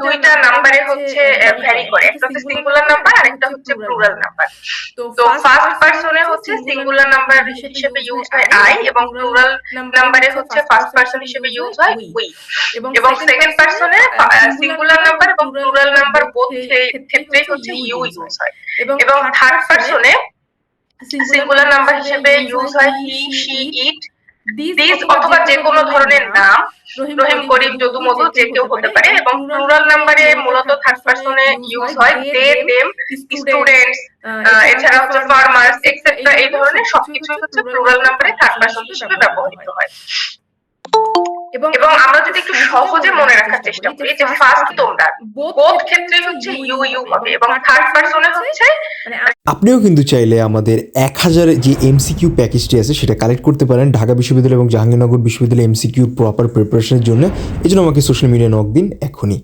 দুইটা নাম্বারে হচ্ছে ভ্যারি করে, একটা হচ্ছে সিঙ্গুলার নাম্বার আর একটা হচ্ছে প্লুরাল নাম্বার। তো ফার্স্ট পারসনে হচ্ছে সিঙ্গুলার নাম্বার হিসেবে ইউজ হয় আই, এবং প্লুরাল নাম্বারে হচ্ছে ফার্স্ট পারসন হিসেবে ইউজ হয় উই। এবং সেকেন্ড পারসনে সিঙ্গুলার নাম্বার এবং প্লুরাল নাম্বার বোথ ক্ষেত্রেই হচ্ছে ইউ ইউজ হয়। এবং থার্ড পারসনে সিঙ্গুলার নাম্বার হিসেবে ইউজ হয় হি, শি, ইট, দিস অথবা যে কোনো ধরনের নাম, রহিম, করিম, যদু, মধু যে কেউ হতে পারে। এবং প্লুরাল নাম্বারে মূলত থার্ড পারসনে ইউজ হয় দে, দেম, স্টুডেন্টস, এছাড়া হচ্ছে ফার্মার্স এটসেট্রা। এই ধরনের সবকিছুই হচ্ছে প্লুরাল নাম্বারে থার্ড পারসন হিসেবে ব্যবহৃত হয়। এবং আমরা যদি একটু সহজে মনে রাখার চেষ্টা করি যে ফার্স্ট তোমরা বোথ ক্ষেত্রেই হচ্ছে ইউ ইউ হবে, এবং থার্ড পারসনে হচ্ছে আপনিও কিন্তু চাইলে আমাদের 1000 যে এমসিকিউ প্যাকেজটি আছে সেটা কালেক্ট করতে পারেন ঢাকা বিশ্ববিদ্যালয় এবং জাহাঙ্গীরনগর বিশ্ববিদ্যালয় এমসিকিউ প্রপার প্রিপারেশনের জন্য। এই জন্য আমাকে সোশ্যাল মিডিয়া নক দিন এখনই।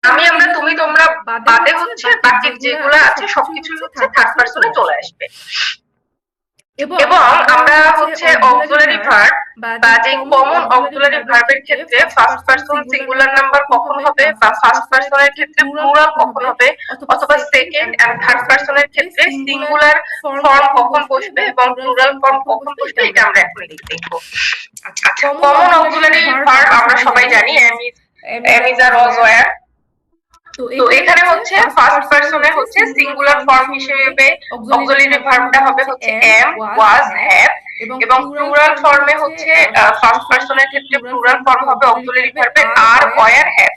আমি, আমরা, তুমি, তোমরা বাদে হচ্ছে বাকি যেগুলো আছে সবকিছু হচ্ছে থার্ড পারসনে চলে আসবে। এবং আমরা হচ্ছে অক্সিলারি ভার্ব বা যে কমন অক্সিলারি ভার্বের ক্ষেত্রে ফার্স্ট পারসন সিঙ্গুলার নাম্বার কখন হবে, বা ফার্স্ট পারসনের ক্ষেত্রে প্লুরাল কখন হবে, অথবা সেকেন্ড এন্ড থার্ড পারসনের ক্ষেত্রে সিঙ্গুলার ফর্ম কখন বসবে এবং প্লুরাল ফর্ম কখন বসবে, এটা আমরা এখন দেখবো। আচ্ছা, কমন অক্সিলারি ভার্ব আমরা সবাই জানি am is are was were. তো এখানে হচ্ছে ফার্স্ট পারসনে হচ্ছে সিঙ্গুলার ফর্ম হিসেবে অক্সিলারি ভার্বটা হবে হচ্ছে এম, ওয়াজ, হ্যাভ। এবং প্লুরাল ফর্মে হচ্ছে ফার্স্ট পারসনের ক্ষেত্রে প্লুরাল ফর্ম হবে অক্সিলারি ভার্বের আর, ওয়্যার, হ্যাভ।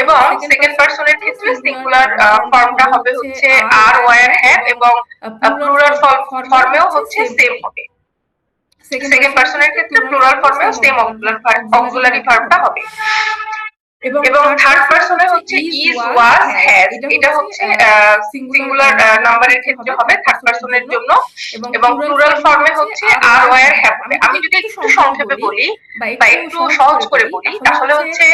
এবং সেকেন্ড পারসনের ক্ষেত্রে সিঙ্গুলার ফর্মটা হবে হচ্ছে আর, ওয়্যার, হ্যাভ। এবং প্লুরাল ফর্মেও হচ্ছে সেম হবে। সেকেন্ড পারসনের ক্ষেত্রে প্লুরাল ফর্মেও সেম অক্সিলারি ভার্বটা হবে। এবং থার্ড পারসনে হচ্ছে ইজ, ওয়াজ, হ্যাজ। এটা হচ্ছে সিঙ্গুলার নাম্বারের ক্ষেত্রে হবে থার্ড পারসনের জন্য। এবং প্লুরাল ফর্মে হচ্ছে আর, ওয়্যার, হ্যাভ হবে। আমি যদি একটু সংক্ষেপে বলি বা একটু সহজ করে বলি, তাহলে হচ্ছে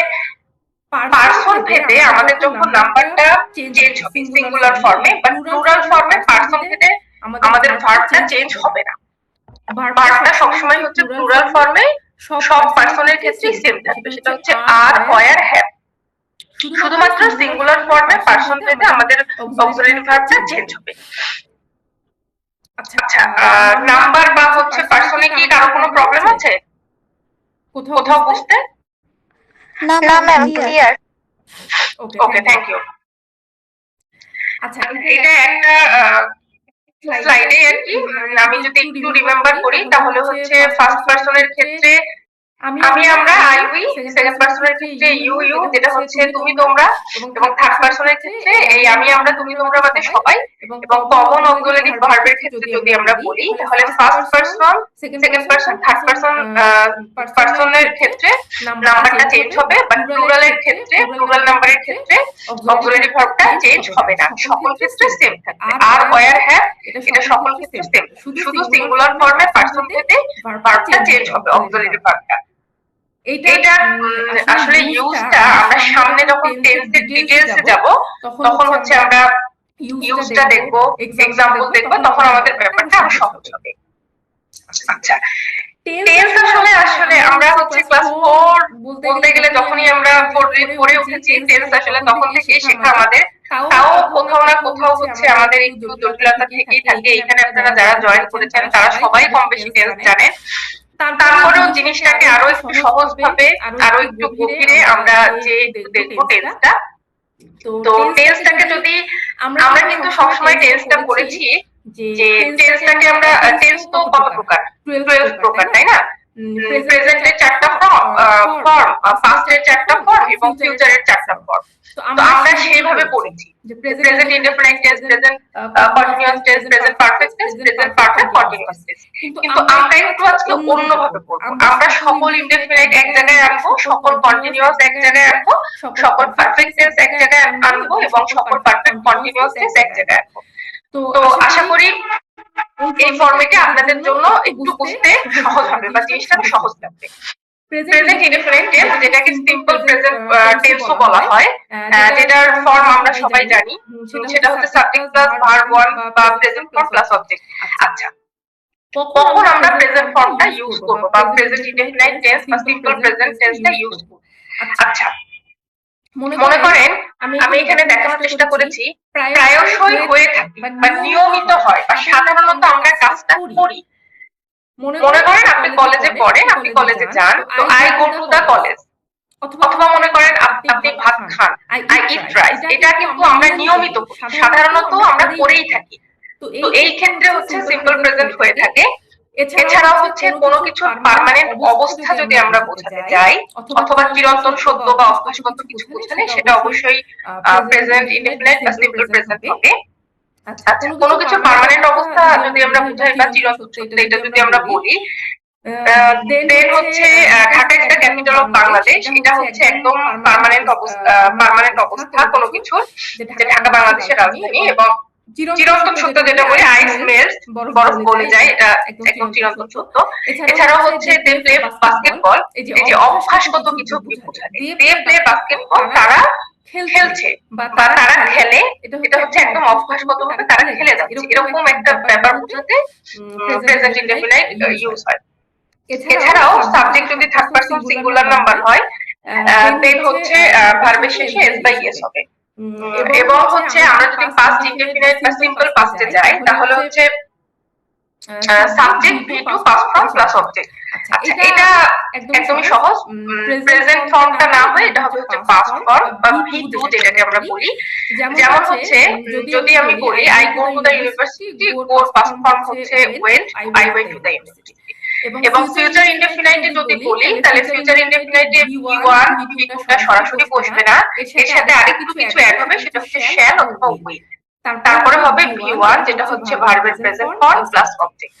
পারসন ভেদে আমাদের যখন নাম্বারটা চেঞ্জ হবে সিঙ্গুলার ফর্মে, বাট প্লুরাল ফর্মে পারসন ভেদে আমাদের ভার্বটা চেঞ্জ হবে না। ভার্বটা সবসময় হচ্ছে প্লুরাল ফর্মে সব পারসনের ক্ষেত্রেই সেম থাকবে, সেটা হচ্ছে আর, ওয়্যার, হ্যাভ। শুধুমাত্র সিঙ্গুলার ফর্মে পারসন ভেদে আমাদের অক্সিলারি ভার্বটা চেঞ্জ হবে। আচ্ছা, নাম্বার বা হচ্ছে পারসনে কি কারো কোনো প্রবলেম আছে কোথাও বুঝতে? না ma'am, clear. Okay, thank you. আচ্ছা, এটা একটা স্লাইডে আর কি আমি যদি একটু রিমেম্বার করি, তাহলে হচ্ছে ফার্স্ট পারসনের ক্ষেত্রে আমি, আমরা, আই, উই। সেকেন্ড পারসনের ক্ষেত্রে ইউ ইউ, যেটা হচ্ছে তুমি, তোমরা। এবং থার্ড পারসনের ক্ষেত্রে এই আমি, আমরা, তুমি, তোমরা বাদে সবাই। এবং কমন অক্সিলারি ভার্বের ক্ষেত্রে যদি আমরা বলি, তাহলে first person, second person, third পারসনের ক্ষেত্রে নাম্বারটা চেঞ্জ হবে, বাট প্লুরালের ক্ষেত্রে, প্লুরাল নাম্বারের ক্ষেত্রে অক্সিলারি ভার্বটা চেঞ্জ হবে না, সকল ক্ষেত্রে সেম থাকবে। আর, ওয়্যার, হ্যাভ, এটা সকল ক্ষেত্রে সেম। শুধু সিঙ্গুলার ফর্মে পারসন ভেদে ভার্বটা চেঞ্জ হবে অক্সিলারি ভার্বটা। এটা আসলে ইউজটা আমরা সামনে যখন টেন্সের ডিটেইলসে যাব তখন হচ্ছে আমরা ইউজটা দেখবো, এক্সাম্পল দেখবো, তখন আমাদের ব্যাপারটা আরো সহজ হবে। আচ্ছা, টেন্স আসলে আমরা হচ্ছে ক্লাস 4 বলতে গেলে যখনই আমরা পড়ে উঠেছি টেন্স আসলে তখন থেকেই শেখা আমাদের। তাও কোথাও না কোথাও হচ্ছে আমাদের একটু জটিলতা থেকেই থাকে। এখানে আপনারা যারা জয়েন করেছেন তারা সবাই কম বেশি টেন্স জানেন। তারপরেও জিনিসটাকে আরো একটু সহজ ভাবে, আরো একটু গভীরে আমরা যে দেখবো টেন্সটা। তো টেন্সটাকে যদি আমরা কিন্তু সবসময় টেন্সটা পড়েছি যে টেন্সটাকে আমরা, টেন্স তো কত প্রকার? 12 প্রকার, তাই না? প্রেজেন্টের 4টা ফর্ম, পাস্টের 4টা ফর্ম এবং ফিউচারের 4টা ফর্ম। তো আমরা সেইভাবে পড়েছি যে present indefinite tense, present continuous tense, present perfect tense, present perfect continuous tense. কিন্তু আমরা একটু আজকে অন্যভাবে পড়বো। আমরা সকল ইনডেফিনিট এক জায়গায় আনবো, সকল কন্টিনিউয়াস এক জায়গায় আনবো, সকল পারফেক্ট টেন্স এক জায়গায় আনবো এবং সকল পারফেক্ট কন্টিনিউয়াস টেন্স এক জায়গায় আনবো। তো আশা করি এই ফরম্যাটে আপনাদের জন্য একটু বুঝতে সহজ হবে বা জিনিসটা সহজ লাগবে। প্রেজেন্ট ইনডেফিনিট টেন্স, যেটাকে সিম্পল প্রেজেন্ট টেন্সও বলা হয়, যেটার ফর্ম আমরা সবাই জানি, সেটা হচ্ছে সাবজেক্ট প্লাস ভার্ব 1 বা প্রেজেন্ট ফর্ম প্লাস অবজেক্ট। আচ্ছা, কখন আমরা প্রেজেন্ট ফর্মটা ইউজ করব বা প্রেজেন্ট ইনডেফিনিট টেন্স বা সিম্পল প্রেজেন্ট টেন্সটা ইউজ করব? আচ্ছা, মনে করেন আমি এখানে দেখানোর চেষ্টা করেছি প্রায়শই হয়ে থাকে বা নিয়মিত হয় বা সাধারণত আমরা কাজটা করি। মনে করেন আপনি কলেজে পড়েন, আপনি কলেজে যান, তো I go to the college. অথবা মনে করেন আপনি ভাত খান, আই ইট রাইস। এটা কিন্তু আমরা নিয়মিত করি, সাধারণত আমরা করেই থাকি। তো এই ক্ষেত্রে হচ্ছে সিম্পল প্রেজেন্ট হয়ে থাকে। এছাড়াও হচ্ছে কোনো কিছুর পার্মানেন্ট অবস্থা যদি আমরা বোঝাতে যাই অথবা চিরন্তন সত্য বা অভ্যাসগত কিছু বোঝালে সেটা অবশ্যই প্রেজেন্ট ইনডেফিনাইট বা সিম্পল প্রেজেন্ট হবে। আচ্ছা, কোনো কিছু পার্মানেন্ট অবস্থা যদি আমরা বুঝাই বা চিরন্তন সত্য এটা যদি আমরা বলি, দেন হচ্ছে Dhaka is the capital of Bangladesh. এটা হচ্ছে একদম পার্মানেন্ট অবস্থা কোনো কিছুর, যে ঢাকা বাংলাদেশের রাজধানী। এবং চিরন্তন সত্য যেটা বলি আই স্মেলস, বরফ গলে যায়, এটা একদম চিরন্তন সত্য। এছাড়াও হচ্ছে দে প্লে বাস্কেটবল, এই যে অভ্যাসগত কিছু বোঝালে, দে প্লে বাস্কেটবল, তারা খেলছে বা তারা খেলে, এটা হচ্ছে একদম অভ্যাসগত ভাবে তারা খেলে যাচ্ছে, এরকম একটা ব্যাপার বোঝাতে প্রেজেন্ট ইনডেফিনাইট ইউজ হয়। এছাড়াও সাবজেক্ট যদি থার্ড পারসন সিঙ্গুলার নাম্বার হয়, দেন হচ্ছে ভার্বের শেষে এস বা ইয়েস হবে। এবং হচ্ছে আমরা যদি পাস্ট ইনডেফিনাইট বা সিম্পল পাস্টে যাই তাহলে হচ্ছে subject V two past form plus object. আচ্ছা, এটা একদমই সহজ। প্রেজেন্ট ফর্মটা না হয়ে এটা হবে হচ্ছে পাস্ট ফর্ম বা ভি টু যেটাকে আমরা বলি। যেমন হচ্ছে যদি আমি বলি I go to the university, গোর পাস্ট ফর্ম হচ্ছে went, I went to the university. এবং ফিউচার ইনডেফিনাইটে যদি বলি তাহলে ফিউচার ইনডেফিনাইটে ভি1 ভি2 টা সরাসরি বসবে না, এর সাথে আরেকটু কিছু অ্যাড হবে, সেটা হচ্ছে শ্যাল অথবা উইল। তারপরে হবে ভি1 যেটা হচ্ছে ভার্বের প্রেজেন্ট ফর্ম প্লাস অবজেক্ট।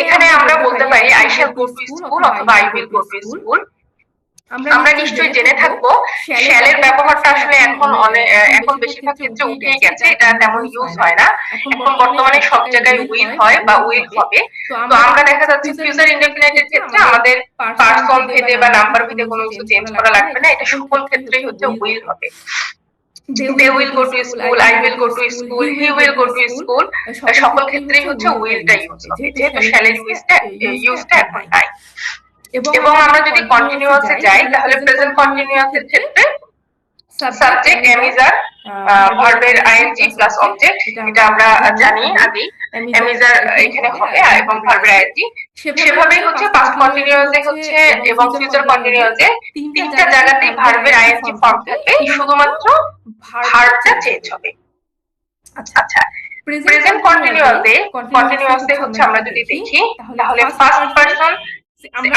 এখানে আমরা বলতে পারি I shall go to school অথবা I will go to school. আমরা নিশ্চয়ই জেনে থাকবো শ্যালের ব্যবহারটা আসলে এখন বেশিরভাগ ক্ষেত্রে উঠেই গেছে, এটা তেমন ইউজ হয় না। এখন বর্তমানে সব জায়গায় উইল হয় বা উইল হবে। তো আমরা দেখা যাচ্ছে ফিউচার ইনডেফিনাইটের ক্ষেত্রে আমাদের পার্সন ভেদে বা নাম্বার ভেদে কোনো কিছু চেঞ্জ করা লাগবে না, এটা সকল ক্ষেত্রেই হচ্ছে উইল হবে। They will go to school, I will go to school, he will go to school, সকল ক্ষেত্রেই হচ্ছে উইলটা ইউজ হবে, যেহেতু শ্যালের ইউজটা এখন নাই। এবং আমরা যদি কন্টিনিউয়াসে যাই তাহলে প্রেজেন্ট কন্টিনিউয়াসের ক্ষেত্রে সাবজেক্ট এম ইজ আর ভার্বের আইএনজি প্লাস অবজেক্ট, এটা আমরা জানি আগেই। এম ইজ আর এখানে হবে এবং ভার্বের আইএনজি। সেভাবেই হচ্ছে পাস্ট কন্টিনিউয়াসে হচ্ছে এবং ফিউচার কন্টিনিউয়াসে তিনটা জায়গাতেই ভার্বের আইএনজি ফর্ম থাকবে, শুধুমাত্র ভার্বটা চেঞ্জ হবে। আচ্ছা, প্রেজেন্ট কন্টিনিউয়াসে হচ্ছে আমরা যদি দেখি তাহলে ফার্স্ট পারসন,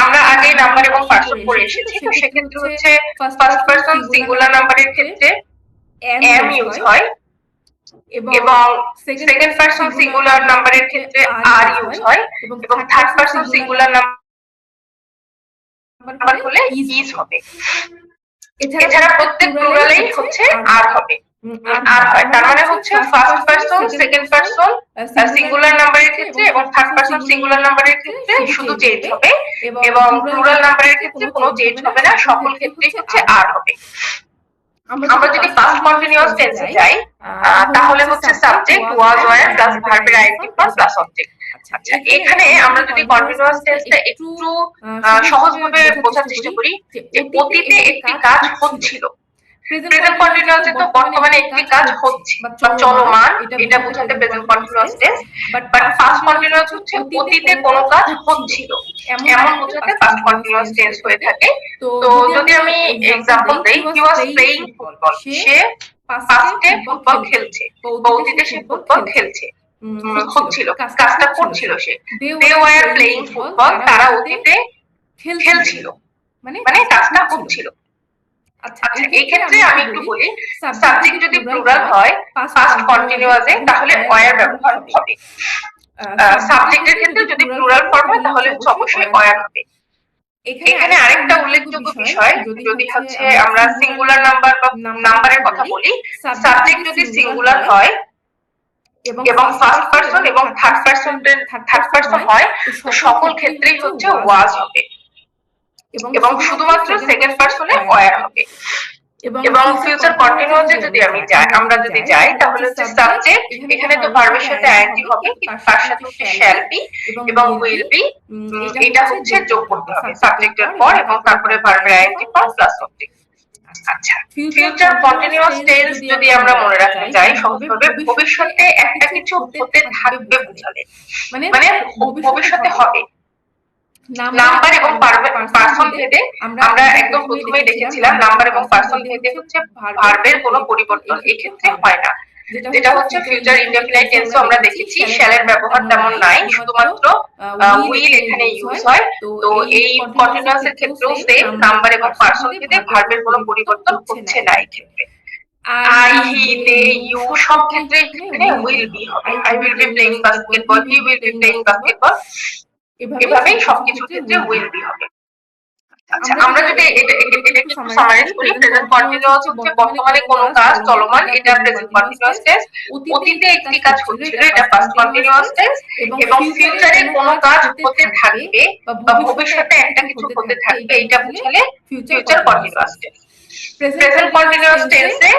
আমরা আগে নাম্বার এবং পারসন পড়ে এসেছি, তো সেক্ষেত্রে হচ্ছে ফার্স্ট পারসন সিঙ্গুলার নাম্বারের ক্ষেত্রে এম ইউজ হয় এবং সেকেন্ড পারসন সিঙ্গুলার নাম্বারের ক্ষেত্রে আর ইউজ হয় এবং থার্ড পারসন সিঙ্গুলার নাম্বার হলে ইজ হবে। এছাড়া প্রত্যেক প্লুরালেই হচ্ছে আর হবে, আর হয়। তার মানে হচ্ছে first person second person singular নাম্বারের ক্ষেত্রে এবং থার্ড পারসন সিঙ্গুলার নাম্বারের ক্ষেত্রে শুধু চেঞ্জ হবে এবং প্লুরাল নাম্বারের ক্ষেত্রে কোনো চেঞ্জ হবে না, সকল ক্ষেত্রেই হচ্ছে আর হবে। আমরা যদি পাস্ট কন্টিনিউয়াস টেন্সে যাই তাহলে হচ্ছে সাবজেক্ট ওয়াজ ওয়্যার প্লাস ভার্বের আইএনজি প্লাস অবজেক্ট। আচ্ছা, এখানে আমরা যদি কন্টিনিউয়াস টেন্সটা একটু সহজভাবে বোঝার চেষ্টা করি যে অতীতে একটি কাজ হচ্ছিল। প্রেজেন্ট কন্টিনিউয়াসে তো বর্তমানে একটি কাজ হচ্ছে বা চলমান, এটা বোঝাতে present continuous tense. But past continuous হচ্ছে অতীতে কোনো কাজ হচ্ছিল এমন বোঝাতে পাস্ট কন্টিনিউয়াস টেন্স হয়ে থাকে। তো যদি আমি এক্সাম্পল দেই, হি ওয়াজ প্লেইং ফুটবল, সে পাস্টে ফুটবল খেলছে বা অতীতে সে ফুটবল খেলছে, হচ্ছিল, কাজটা করছিল সে। দে ওয়্যার প্লেইং ফুটবল, তারা অতীতে খেলছিল, মানে কাজটা হচ্ছিল। আচ্ছা, এই ক্ষেত্রে আমি একটু বলি, সাবজেক্ট যদি প্লুরাল হয় পাস্ট কন্টিনিউয়াসে তাহলে ওয়্যার ব্যবহার হবে। সাবজেক্টের ক্ষেত্রে যদি প্লুরাল ফর্ম হয় তাহলে অবশ্যই ওয়্যার হবে। এখানে আরেকটা উল্লেখযোগ্য বিষয়, যদি হচ্ছে আমরা সিঙ্গুলার নাম্বার বা নাম্বারের কথা বলি, সাবজেক্ট যদি সিঙ্গুলার হয় এবং ফার্স্ট পারসন এবং থার্ড পারসন হয় তো সকল ক্ষেত্রেই হচ্ছে ওয়াজ হবে এবং শুধুমাত্র সেকেন্ড পারসনে ওয়্যার হবে। এবং ফিউচার কন্টিনিউয়াসে আমরা যদি যাই তাহলে হচ্ছে সাবজেক্ট, এখানে তো ভার্বের সাথে আইএনজি হবে, তার সাথে হচ্ছে শ্যাল বি এবং উইল বি, এটা হচ্ছে যোগ করতে হবে সাবজেক্টের পর এবং তারপরে ভার্বের আইএনজি প্লাস অবজেক্ট। আচ্ছা, ফিউচার কন্টিনিউয়াস টেন্স যদি আমরা মনে রাখতে চাই সহজভাবে ভবিষ্যতে একটা কিছু হতে থাকবে বোঝালে, মানে ভবিষ্যতে হবে। নাম্বার এবং পার্সন ভেদে আমরা একদম প্রথমেই দেখেছিলাম নাম্বার এবং পার্সন ভেদে হচ্ছে ভার্বের কোনো পরিবর্তন এক্ষেত্রে হয় না, যেটা হচ্ছে ফিউচার ইনডেফিনাইট টেন্সে আমরা দেখেছি শ্যালের ব্যবহার তেমন নাই, শুধুমাত্র উইল এখানে ইউজ হয়। তো এই কন্টিনিউয়াস এর ক্ষেত্রেও সেম নাম্বার এবং পার্সন ভেদে ভার্বের কোনো পরিবর্তন হচ্ছে না এই ক্ষেত্রে। আই, হি, দে, ইউ সব ক্ষেত্রে এখানে উইল বি হবে। I will be playing basketball, he will be playing basketball, এভাবেই সবকিছু ক্ষেত্রে উইল বি হবে। আচ্ছা, আমরা যদি এটা একটু সামারাইজ করি, প্রেজেন্ট কন্টিনিউয়াস হচ্ছে বর্তমানে কোনো কাজ চলমান, এটা প্রেজেন্ট কন্টিনিউয়াস টেন্স। অতীতে একটি কাজ হচ্ছিল, এটা পাস্ট কন্টিনিউয়াস টেন্স। এবং ফিউচারে কোনো কাজ হতে থাকবে বা ভবিষ্যতে একটা কিছু হতে থাকবে, এটা বোঝালে future continuous tense. Present continuous টেন্সে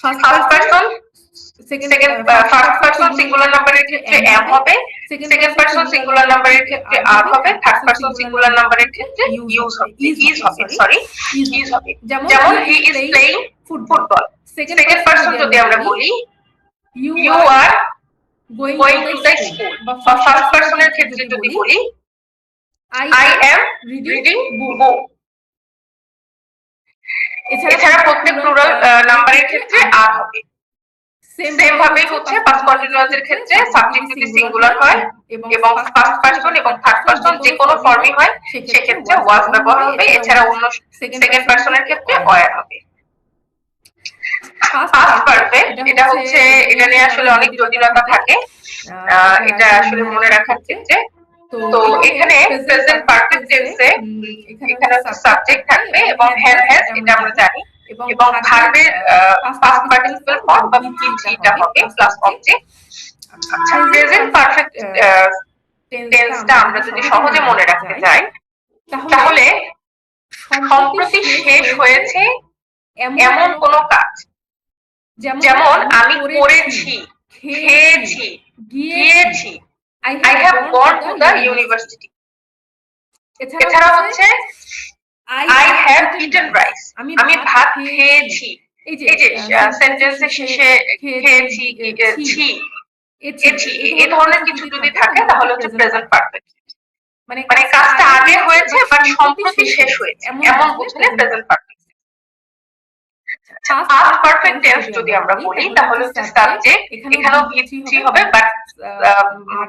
first person first person singular নাম্বারের ক্ষেত্রে am হবে, সেকেন্ড পারসন সিঙ্গুলার নাম্বারের ক্ষেত্রে are হবে, থার্ড পারসন সিঙ্গুলার নাম্বারের ক্ষেত্রে is হবে। যেমন he is playing football। Second person যদি আমরা বলি you are going to the school, বা ফার্স্ট পারসনের ক্ষেত্রে যদি বলি I am reading book। এছাড়া প্রত্যেক প্লুরাল নাম্বারের ক্ষেত্রে are হবে। সেম ভাবে হচ্ছে পাস্ট কন্টিনিউয়াস এর ক্ষেত্রে সাবজেক্ট যদি সিঙ্গুলার হয় এবং ফার্স্ট পারসন এবং থার্ড পারসন যে কোনো ফর্মই হয় সেক্ষেত্রে ওয়াজ ব্যবহার হবে। এছাড়া অন্য সেকেন্ড পারসনের ক্ষেত্রে ওয়্যার হবে। পাস্ট পারফেক্ট এটা হচ্ছে, এটা নিয়ে আসলে অনেক জটিলতা থাকে, এটা আসলে মনে রাখার ক্ষেত্রে। তো এখানে প্রেজেন্ট পারফেক্ট টেন্সে এখানে সাবজেক্ট থাকবে এবং হ্যাভ হ্যাজ, এটা আমরা জানি, এবং ভার্বের পাস্ট পার্টিসিপল ফর্ম বা ভিটা হবে প্লাস অবজেক্ট। আচ্ছা, প্রেজেন্ট পারফেক্ট টেন্সটা আমরা যদি সহজে মনে রাখতে চাই তাহলে সম্প্রতি শেষ হয়েছে এমন কোনো কাজ, যেমন আমি করেছি, খেয়েছি, গিয়েছি, I have gone to the university। এছাড়া হচ্ছে I have eaten rice, আমি ভাত খেয়েছি। এই যে সেন্টেন্সের শেষে খেয়েছি, ছি, এই ধরনের কিছু যদি থাকে তাহলে হচ্ছে প্রেজেন্ট পারফেক্ট। মানে কাজটা আগে হয়েছে বাট সম্প্রতি শেষ হয়েছে এমন বোঝালে present perfect. Past perfect tense যদি আমরা বলি তাহলে হচ্ছে সাবজেক্ট, এখানেও ভিটি হবে বাট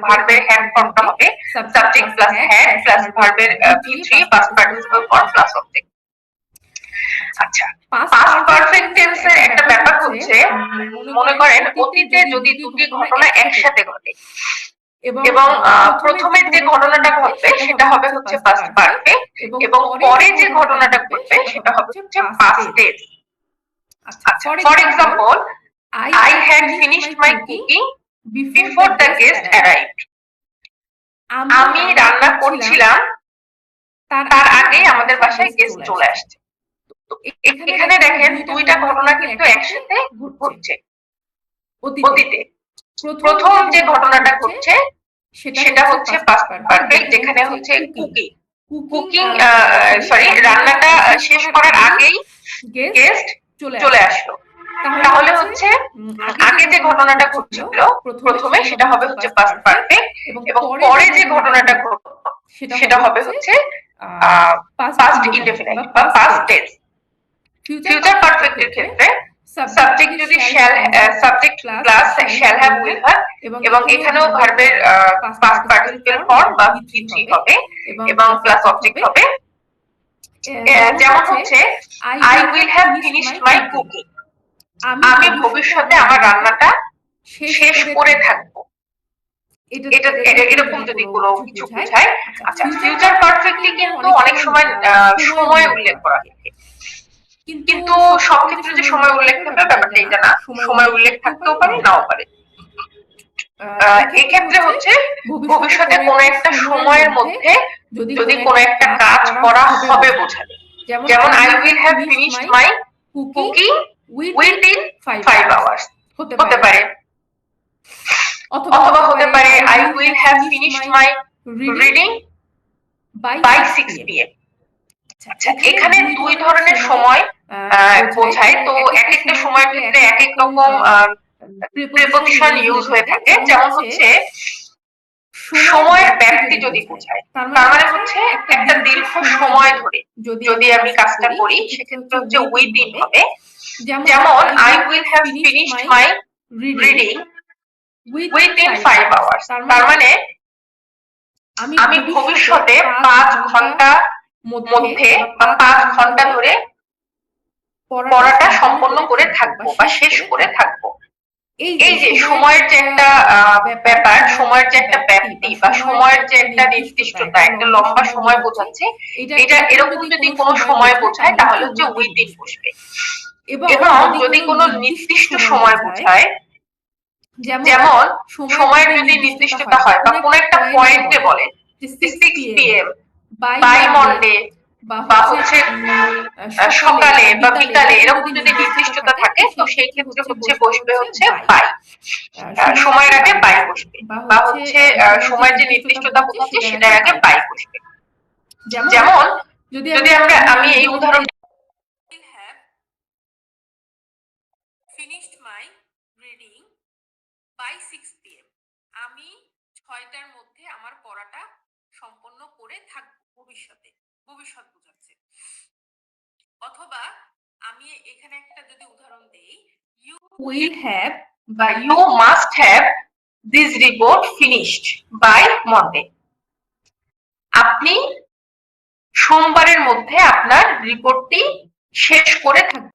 ভার্বের হ্যাড ফর্মটা হবে সাবজেক্ট প্লাস হ্যাড প্লাস ভার্বের ভি3 past participle form plus object. আচ্ছা, পাস্ট পারফেক্ট টেন্সের একটা ব্যাপার হচ্ছে, মনে করেন অতীতে যদি দুটি ঘটনা একসাথে ঘটে এবং প্রথমে যে ঘটনাটা ঘটবে সেটা হবে হচ্ছে পাস্ট পারফেক্ট এবং পরে যে ঘটনাটা ঘটবে সেটা হবে হচ্ছে পাস্ট টেন্স। আচ্ছা, for example I had finished my cooking before the guest arrived। আমি রান্না করছিলাম তার আগে আমাদের বাসায় গেস্ট চলে আসছে। এখানে দেখেন দুইটা ঘটনা কিন্তু একসাথে ঘটছে অতীতে। প্রথম যে ঘটনাটা ঘটছে সেটা হচ্ছে পাস্ট পারফেক্ট, যেখানে হচ্ছে কুকিং রান্নাটা শেষ করার আগেই গেস্ট চলে আসলো। তাহলে হচ্ছে আগে যে ঘটনাটা ঘটছিল প্রথমে সেটা হবে হচ্ছে পাস্ট পারফেক্ট এবং পরে যে ঘটনাটা ঘটলো সেটা হবে হচ্ছে পাস্ট ইনডেফিনাইট বা পাস্ট টেন্স। ফিউচার পারফেক্টের ক্ষেত্রে সাবজেক্ট যদি subject plus shall have will have এবং এখানেও ভার্বের পাস্ট পার্টিসিপল ফর্ম বা ভি3 হবে এবং প্লাস অবজেক্ট হবে। যেমন হচ্ছে I will have finished my cooking, আমি ভবিষ্যতে আমার রান্নাটা শেষ করে থাকবো। এটা এরকম যদি কোনো কিছু বোঝায়। আচ্ছা, ফিউচার পারফেক্টলি কিন্তু অনেক সময় সময় উল্লেখ করা থাকে, কিন্তু সব ক্ষেত্রে যে সময় উল্লেখ থাকবে ব্যাপারটা এটা না, সময় উল্লেখ থাকতেও পারে নাও পারে। এক্ষেত্রে হচ্ছে ভবিষ্যতে কোনো একটা সময়ের মধ্যে যদি কোনো একটা কাজ করা হবে বোঝাবে। যেমন I will have finished my cooking within 5 hours হতে পারে, অথবা হতে পারে I will have finished my reading by 6 PM। আচ্ছা, এখানে দুই ধরনের সময় বোঝায়। তো এক একটা সময়ের ক্ষেত্রে এক এক রকম প্রিপোজিশন ইউজ হয়ে থাকে। যেমন হচ্ছে সময়ের ব্যাপ্তি যদি বোঝায়, তার মানে হচ্ছে একটা দীর্ঘ সময় ধরে যদি আমি কাজটা করি, সেক্ষেত্রে হচ্ছে উইদিন হবে। যেমন I will have finished my reading within 5 hours। তার মানে আমি ভবিষ্যতে 5 ঘন্টার মধ্যে বা 5 ঘন্টা ধরে পড়াটা সম্পন্ন করে থাকবো বা শেষ করে থাকবো। এই যে সময়ের যে একটা ব্যাপার, সময়ের যে একটা ব্যাপ্তি বা সময়ের যে একটা নির্দিষ্টতা, একটা লম্বা সময় বোঝাচ্ছে, এটা এরকম যদি কোনো সময় বোঝায় তাহলে হচ্ছে উইদিন বসবে। এবং যদি কোনো নির্দিষ্ট সময় বোঝায়, যেমন সময়ের যদি নির্দিষ্টতা হয় বা কোনো একটা পয়েন্টে বলে 6 PM বাই মন্ডে বা হচ্ছে সকালে বা বিকালে, এরকম যদি নির্দিষ্টতা থাকে, তো সেই ক্ষেত্রে হচ্ছে বসবে হচ্ছে বাই, সময়ের আগে বাই বসবে, বা হচ্ছে সময়ের যে নির্দিষ্টতা বোঝাচ্ছে সেটার আগে বাই বসবে। যেমন যদি আমি এই উদাহরণ finished my reading by 6 PM, আমি 6টার মধ্যে আমার পড়াটা সম্পন্ন করে থাকবো ভবিষ্যতে, ভবিষ্যৎ বোঝাচ্ছে। অথবা আমি এখানে একটা যদি উদাহরণ দেই, ইউ উইল হ্যাভ বা you must have this report finished by Monday. আপনি সোমবারের মধ্যে আপনার রিপোর্টটি শেষ করে থাকবেন।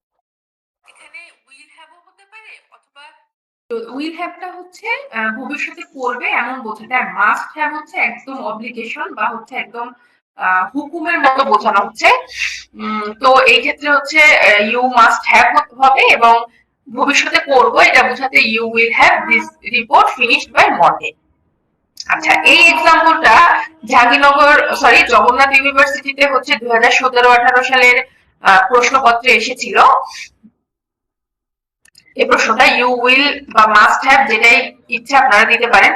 এখানে উইল হ্যাভও হতে পারে, অথবা উইল হ্যাভটা হচ্ছে ভবিষ্যতে করবে এমন বোঝাতে, আর মাস্ট হ্যাভ হচ্ছে একদম অব্লিগেশন বা হচ্ছে একদম হুকুমের মতো বোঝানো হচ্ছে। তো এই ক্ষেত্রে হচ্ছে ইউ মাস্ট হ্যাভ হবে, এবং ভবিষ্যতে করবো এটা বোঝাতে you will have this report finished by Monday. আচ্ছা, এই এক্সাম্পলটা জগন্নাথ ইউনিভার্সিটিতে হচ্ছে 2017-18 সালের প্রশ্নপত্রে এসেছিল। এই প্রশ্নটা ইউ উইল বা মাস্ট হ্যাভ, যেটাই ইচ্ছা আপনারা দিতে পারেন,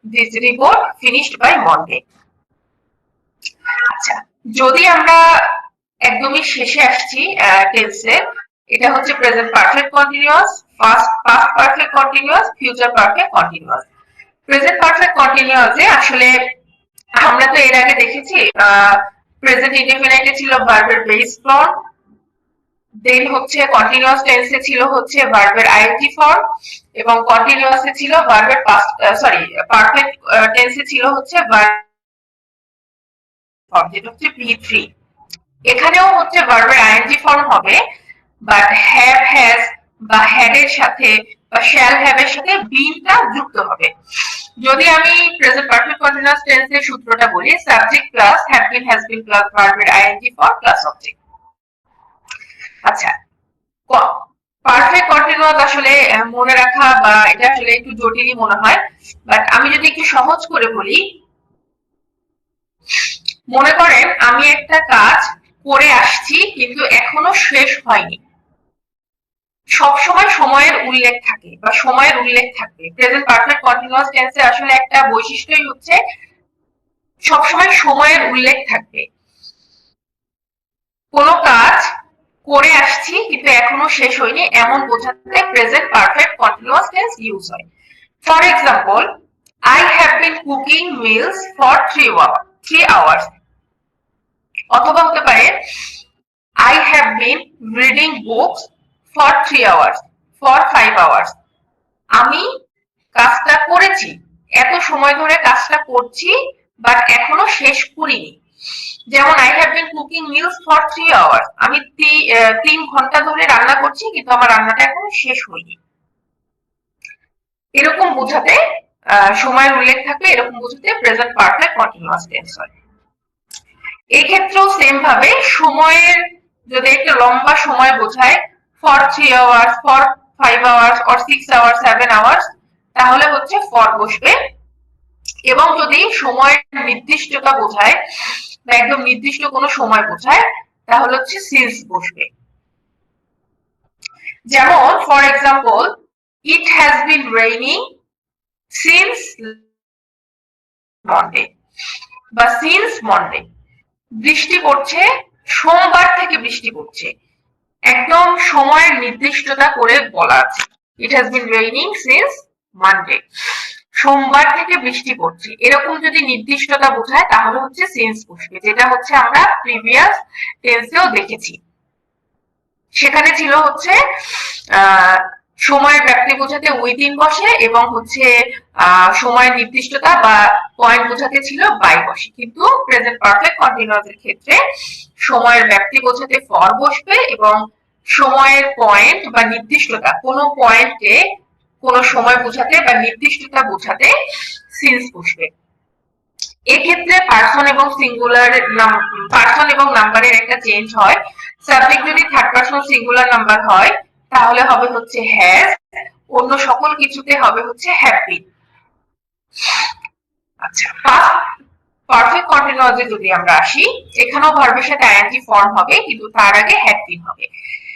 this report finished by Monday. আচ্ছা, যদি আমরা একদমই শেষে আসছি টেন্সের, এটা হচ্ছে present perfect continuous, past perfect continuous, future perfect continuous. Present perfect কন্টিনিউয়াসে আসলে আমরা তো এর আগে দেখেছি প্রেজেন্ট ইনডেফিনাইটে ছিল ভার্বের বেস ফর্ম, দেন হচ্ছে কন্টিনিউয়াস টেন্সে ছিল হচ্ছে ভার্বের আইএনজি ফর্ম, এবং কন্টিনিউয়াসে ছিল ভার্বের পাস্ট পারফেক্ট টেন্সে ছিল হচ্ছে ভার্ব ফর্ম, যেটা হচ্ছে V3। এখানেও হচ্ছে ভার্বের আইএনজি ফর্ম হবে, বাট হ্যাভ হ্যাজ বা হ্যাড এর সাথে বা শ্যাল হ্যাভ এর সাথে বিনটা যুক্ত হবে। যদি আমি প্রেজেন্ট পারফেক্ট কন্টিনিউয়াস টেন্সের সূত্রটা বলি, subject plus have been has been plus ভার্বের আইএনজি ফর্ম প্লাস অবজেক্ট। আচ্ছা, পারফেক্ট কন্টিনিউয়াস আসলে মনে রাখা বা এটা আসলে একটু জটিলই মনে হয়, বাট আমি যদি একটু সহজ করে বলি, মনে করেন আমি একটা কাজ করে আসছি কিন্তু এখনো শেষ হয়নি। সবসময় সময়ের উল্লেখ থাকে বা সময়ের উল্লেখ থাকবে। প্রেজেন্ট পারফেক্ট কন্টিনিউয়াস টেন্সে আসলে একটা বৈশিষ্ট্যই হচ্ছে সবসময় সময়ের উল্লেখ থাকবে। কোনো কাজ করে আসছি কিন্তু এখনো শেষ হয়নি এমন বোঝাতে present perfect continuous tense use হয়। For example, I have been cooking meals for 3 hours। অথবা হতে পারে I have been reading books for 3 hours, for 5 hours। আমি কাজটা করেছি, এত সময় ধরে কাজটা করছি, বাট এখনো শেষ করিনি। যেমন I have been cooking meals for 3 hours, আমি 3 ঘন্টা ধরে রান্না করছি কিন্তু আমার রান্নাটা এখনো শেষ হয়নি। এরকম বোঝাতে সময়ের উল্লেখ থাকে, এরকম বোঝাতে প্রেজেন্ট পারফেক্ট কন্টিনিউয়াস টেন্স হয়। এই ক্ষেত্রেও সেম ভাবে সময়ের যদি একটা লম্বা সময় বোঝায়, for 3 hours, for 5 hours or 6 hours, 7 hours, তাহলে হচ্ছে for বসবে। এবং যদি সময়ের নির্দিষ্টতা বোঝায় বা একদম নির্দিষ্ট কোনো সময় বোঝায়, তাহলে হচ্ছে since বসবে। যেমন for example, it has been raining since Monday বা since Monday। বৃষ্টি পড়ছে, সোমবার থেকে বৃষ্টি পড়ছে। একদম সময়ের নির্দিষ্টতা করে বলা আছে। It has been raining since Monday. সোমবার থেকে বৃষ্টি পড়ছে, এরকম যদি নির্দিষ্টতা বোঝায় তাহলে হচ্ছে সিন্স বসবে, যেটা হচ্ছে আমরা প্রিভিয়াস টেন্সেও দেখেছি। সেখানে ছিল হচ্ছে সময়ের ব্যাপ্তি বোঝাতে উইদিন বসে এবং হচ্ছে সময়ের নির্দিষ্টতা বা পয়েন্ট বোঝাতে ছিল বাই বসে, কিন্তু প্রেজেন্ট পারফেক্ট কন্টিনিউয়াস এর ক্ষেত্রে সময়ের ব্যাপ্তি বোঝাতে ফর বসবে এবং সময়ের পয়েন্ট বা নির্দিষ্টতা কোনো পয়েন্টে কোনো সময় বোঝাতে বা নির্দিষ্টতা বোঝাতে সিন্স বসবে। এক্ষেত্রে পার্সন এবং সিঙ্গুলার পার্সন এবং নাম্বারের একটা চেঞ্জ হয়। সাবজেক্ট যদি থার্ড পার্সন সিঙ্গুলার নাম্বার হয় তাহলে হবে হচ্ছে হ্যাজ, অন্য সকল কিছুতে হবে হচ্ছে হ্যাভ বিন। আচ্ছা, পাস্ট পারফেক্ট কন্টিনিউয়াসে যদি আমরা আসি, এখানেও ভার্বের সাথে আইএনজি ফর্ম হবে কিন্তু তার আগে হ্যাড বিন হবে।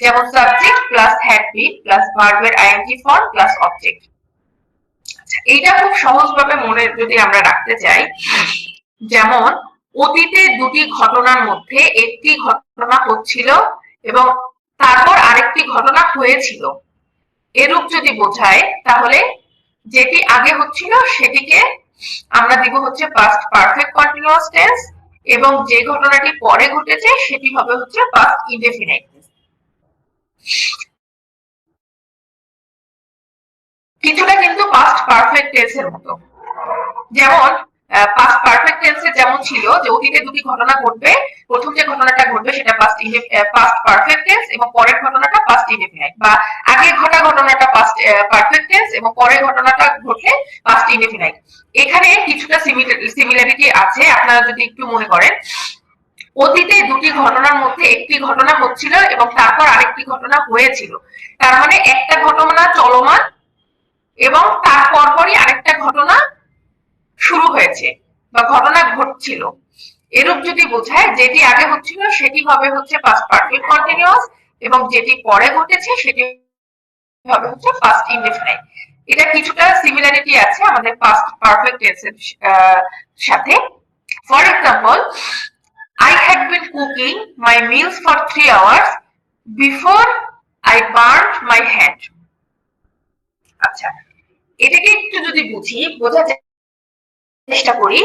যেমন subject plus had been plus ভার্বের আইএনজি ফর্ম প্লাস অবজেক্ট। আচ্ছা, এইটা খুব সহজভাবে মনে যদি আমরা রাখতে চাই, যেমন অতীতে দুটি ঘটনার মধ্যে একটি ঘটনা হচ্ছিল এবং তারপর আরেকটি ঘটনা হয়েছিল, এরূপ যদি বোঝায় তাহলে যেটি আগে হচ্ছিল সেটিকে আমরা দিব হচ্ছে পাস্ট পারফেক্ট কন্টিনিউয়াস টেন্স এবং যে ঘটনাটি পরে ঘটেছে সেটি হবে হচ্ছে পাস্ট ইনডেফিনাইট টেন্স। কিছুটা কিন্তু পাস্ট পারফেক্ট টেন্সের মতো। যেমন পাস্ট পারফেক্ট টেন্সে যেমন ছিল যে অতীতে দুটি ঘটনা ঘটবে, প্রথম যে ঘটনাটা ঘটবে সেটা পাস্ট পারফেক্ট টেন্স এবং পরের ঘটনাটা পাস্ট ইনডেফিনাইট, বা আগে ঘটা ঘটনাটা পাস্ট পারফেক্ট টেন্স এবং পরের ঘটনাটা ঘটলে পাস্ট ইনডেফিনাইট। এখানে কিছুটা সিমিলারিটি আছে, আপনারা যদি একটু মনে করেন। অতীতে দুটি ঘটনার মধ্যে একটি ঘটনা হচ্ছিল এবং তারপর আরেকটি ঘটনা হয়েছিল, তার মানে একটা ঘটনা চলমান এবং তার পরপরই আরেকটা ঘটনা শুরু হয়েছে বা ঘটনা ঘটছিল, এরূপ যদি বোঝায় যেটি আগে হচ্ছিল সেটি হবে হচ্ছে পাস্ট পারফেক্ট কন্টিনিউয়াস এবং যেটি পরে ঘটেছে সেটি হবে হচ্ছে পাস্ট ইনডেফিনাইট। এটা কিছুটা সিমিলারিটি আছে আমাদের পাস্ট পারফেক্ট টেন্সের সাথে। For example, I had been cooking my meals for 3 hours before I burned my hand. আচ্ছা, এটাকে একটু যদি বোঝার চেষ্টা করি,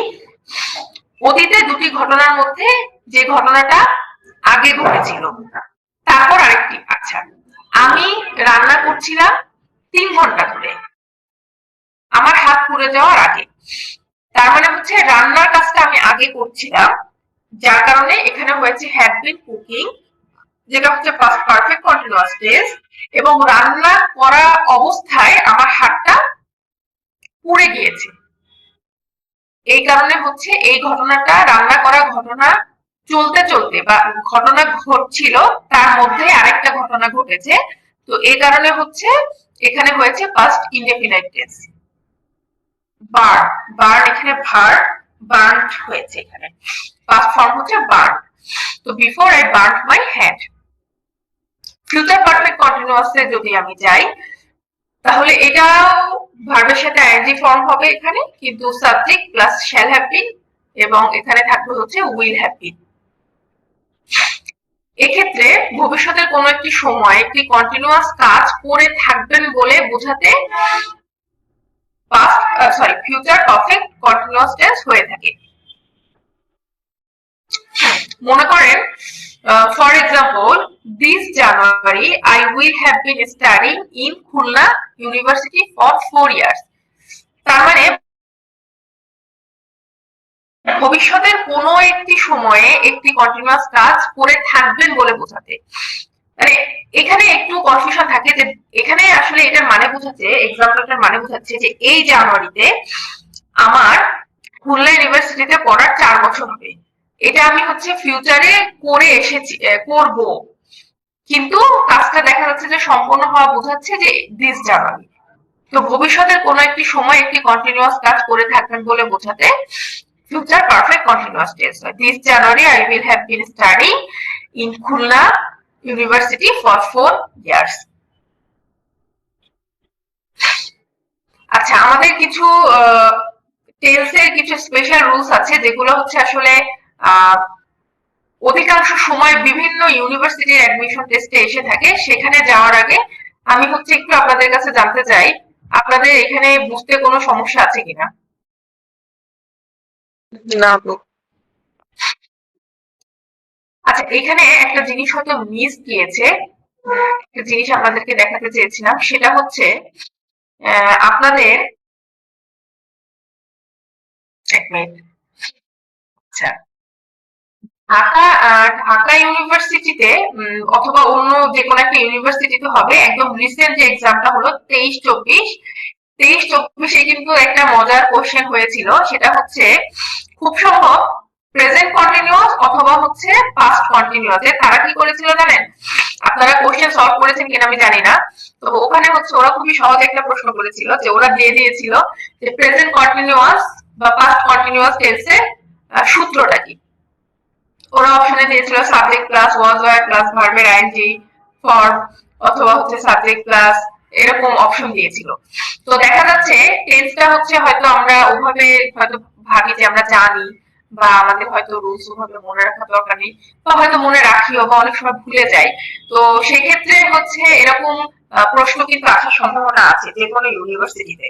অতীতে দুটি ঘটনার মধ্যে যে ঘটনাটা আগে ঘটেছিল তারপর আরেকটি। আচ্ছা, আমি রান্না করছিলাম 3 ঘন্টা ধরে আমার হাত পুড়ে যাওয়ার আগে, তার মানে হচ্ছে রান্নার কাজটা আমি আগে করছিলাম, যার কারণে এখানে হয়েছে হ্যাড বিন কুকিং, যেটা হচ্ছে পাস্ট পারফেক্ট কন্টিনিউয়াস টেন্স, এবং রান্না করা অবস্থায় আমার হাতটা পুড়ে গিয়েছে। এই কারণে হচ্ছে এই ঘটনাটা, রান্না করা ঘটনা চলতে চলতে বা ঘটনা ঘটছিল তার মধ্যে আরেকটা ঘটনা ঘটেছে, তো এই কারণে হচ্ছে এখানে হয়েছে পাস্ট ইনডেফিনাইট টেন্স। বার্ন এখানে ভার্ব, বার্নড হয়েছে, এখানে পাস্ট ফর্ম হচ্ছে বার্ন। তো before I burned my hand. Future perfect কন্টিনিউয়াসে যদি আমি যাই তাহলে এটাও ভার্বের সাথে আইএনজি ফর্ম হবে এখানে, কিন্তু subject plus shall have been এবং এখানে থাকবে হচ্ছে উইল হ্যাভ বিন। এক্ষেত্রে ভবিষ্যতের কোনো একটি সময় একটি কন্টিনিউয়াস কাজ করে থাকবেন বলে বোঝাতে ফিউচার পারফেক্ট কন্টিনিউয়াস টেন্স হয়ে থাকে। মনে করেন, for example, this January I will have been studying in Khulna university for 4 years. তার মানে ভবিষ্যতের কোনো একটি সময়ে একটি কন্টিনিউয়াস কাজ করে থাকবেন বলে বোঝাতে। মানে এখানে একটু কনফিউশন থাকে যে এখানে আসলে এটার মানে বোঝাচ্ছে, এক্সাম্পলটার মানে বোঝাচ্ছে যে এই জানুয়ারিতে আমার খুলনা ইউনিভার্সিটিতে পড়ার 4 বছর হবে। এটা আমি হচ্ছে ফিউচারে করে এসেছি, করব, কিন্তু কাজটা দেখা যাচ্ছে যে সম্পূর্ণ হওয়া বোঝাচ্ছে যে দিস জানুয়ারি। তো ভবিষ্যতের কোনো একটি সময় একটি কন্টিনিউয়াস কাজ করে থাকবেন বলে বোঝাতে future perfect continuous tense. This January I will have been studying in Khulna University for 4 years. আচ্ছা, আমাদের কিছু টেন্সের কিছু স্পেশাল রুলস আছে যেগুলো হচ্ছে আসলে অধিকাংশ সময় বিভিন্ন ইউনিভার্সিটির অ্যাডমিশন টেস্টে এসে থাকে। সেখানে যাওয়ার আগে আমি হচ্ছে একটু আপনাদের কাছে জানতে চাই আপনাদের এখানে বুঝতে কোনো সমস্যা আছে কিনা। না আপু। আচ্ছা, এখানে একটা জিনিস হয়তো মিস গিয়েছে, একটা জিনিস আপনাদেরকে দেখাতে চেয়েছিলাম, সেটা হচ্ছে আপনাদের এক মিনিট। আচ্ছা, ঢাকা ইউনিভার্সিটিতে অথবা অন্য যে কোনো একটা ইউনিভার্সিটিতে হবে একদম রিসেন্ট যে এক্সামটা হলো 23-24 কিন্তু একটা মজার কোশ্চেন হয়েছিল, সেটা হচ্ছে খুব সম্ভব প্রেজেন্ট কন্টিনিউয়াস অথবা হচ্ছে পাস্ট কন্টিনিউয়াস। তারা কি করেছিল জানেন? আপনারা কোশ্চেন সলভ করেছেন কিনা আমি জানি না, তো ওখানে হচ্ছে ওরা খুবই সহজ একটা প্রশ্ন করেছিল, যে ওরা দিয়ে দিয়েছিল যে প্রেজেন্ট কন্টিনিউয়াস বা পাস্ট কন্টিনিউয়াস টেন্সের সূত্রটা কি। ওরা অপশনে দিয়েছিল subject plus was were plus ভার্বের আইএনজি ফর্ম অথবা হচ্ছে সাবজেক্ট প্লাস, এরকম অপশন দিয়েছিল। তো দেখা যাচ্ছে টেন্সটা হচ্ছে হয়তো আমরা ওভাবে হয়তো ভাবি যে আমরা জানি, বা আমাদের হয়তো রুলস ওভাবে মনে রাখা দরকার নেই, বা হয়তো মনে রাখিও বা অনেক সময় ভুলে যাই। তো সেক্ষেত্রে হচ্ছে এরকম প্রশ্ন কিন্তু আসার সম্ভাবনা আছে যে কোনো ইউনিভার্সিটিতে।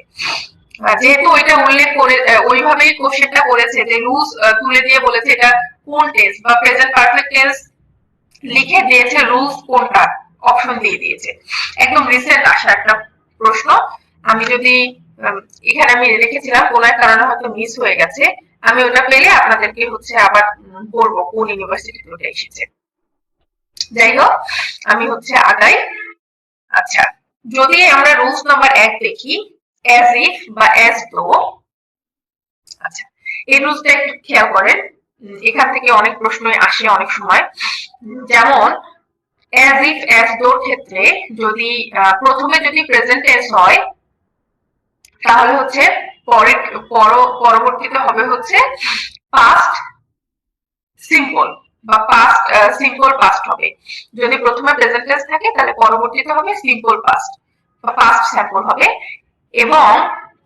যেহেতু ওইটা উল্লেখ করে ওইভাবেই কোশ্চেনটা করেছে যে রুলস তুলে দিয়ে বলেছে এটা কোন টেন্স বা প্রেজেন্ট পারফেক্ট টেন্স লিখে দিয়েছে, রুলস কোনটা অপশন দিয়ে দিয়েছে। একদম রিসেন্ট আসা একটা প্রশ্ন। আমি যদি এখানে আমি রেখেছিলাম, কোন এক কারণে হয়তো মিস হয়ে গেছে, আমি ওটা পেলে আপনাদেরকে হচ্ছে আবার বলবো কোন ইউনিভার্সিটিতে ওটা এসেছে। যাই হোক, আমি হচ্ছে আগাই। আচ্ছা, যদি আমরা রুলস নাম্বার 1 দেখি, as if বা as though। আচ্ছা, এই রুলসটা একটু খেয়াল করেন, এখান থেকে অনেক প্রশ্নই আসে অনেক সময়। যেমন as if as though ক্ষেত্রে যদি প্রথমে যদি প্রেজেন্ট টেন্স হয় তাহলে হচ্ছে পরবর্তীতে হবে হচ্ছে পাস্ট সিম্পল বা পাস্ট সিম্পল পাস্ট হবে। যদি প্রথমে প্রেজেন্ট টেন্স থাকে তাহলে পরবর্তীতে হবে সিম্পল পাস্ট বা পাস্ট স্যাম্পল হবে, এবং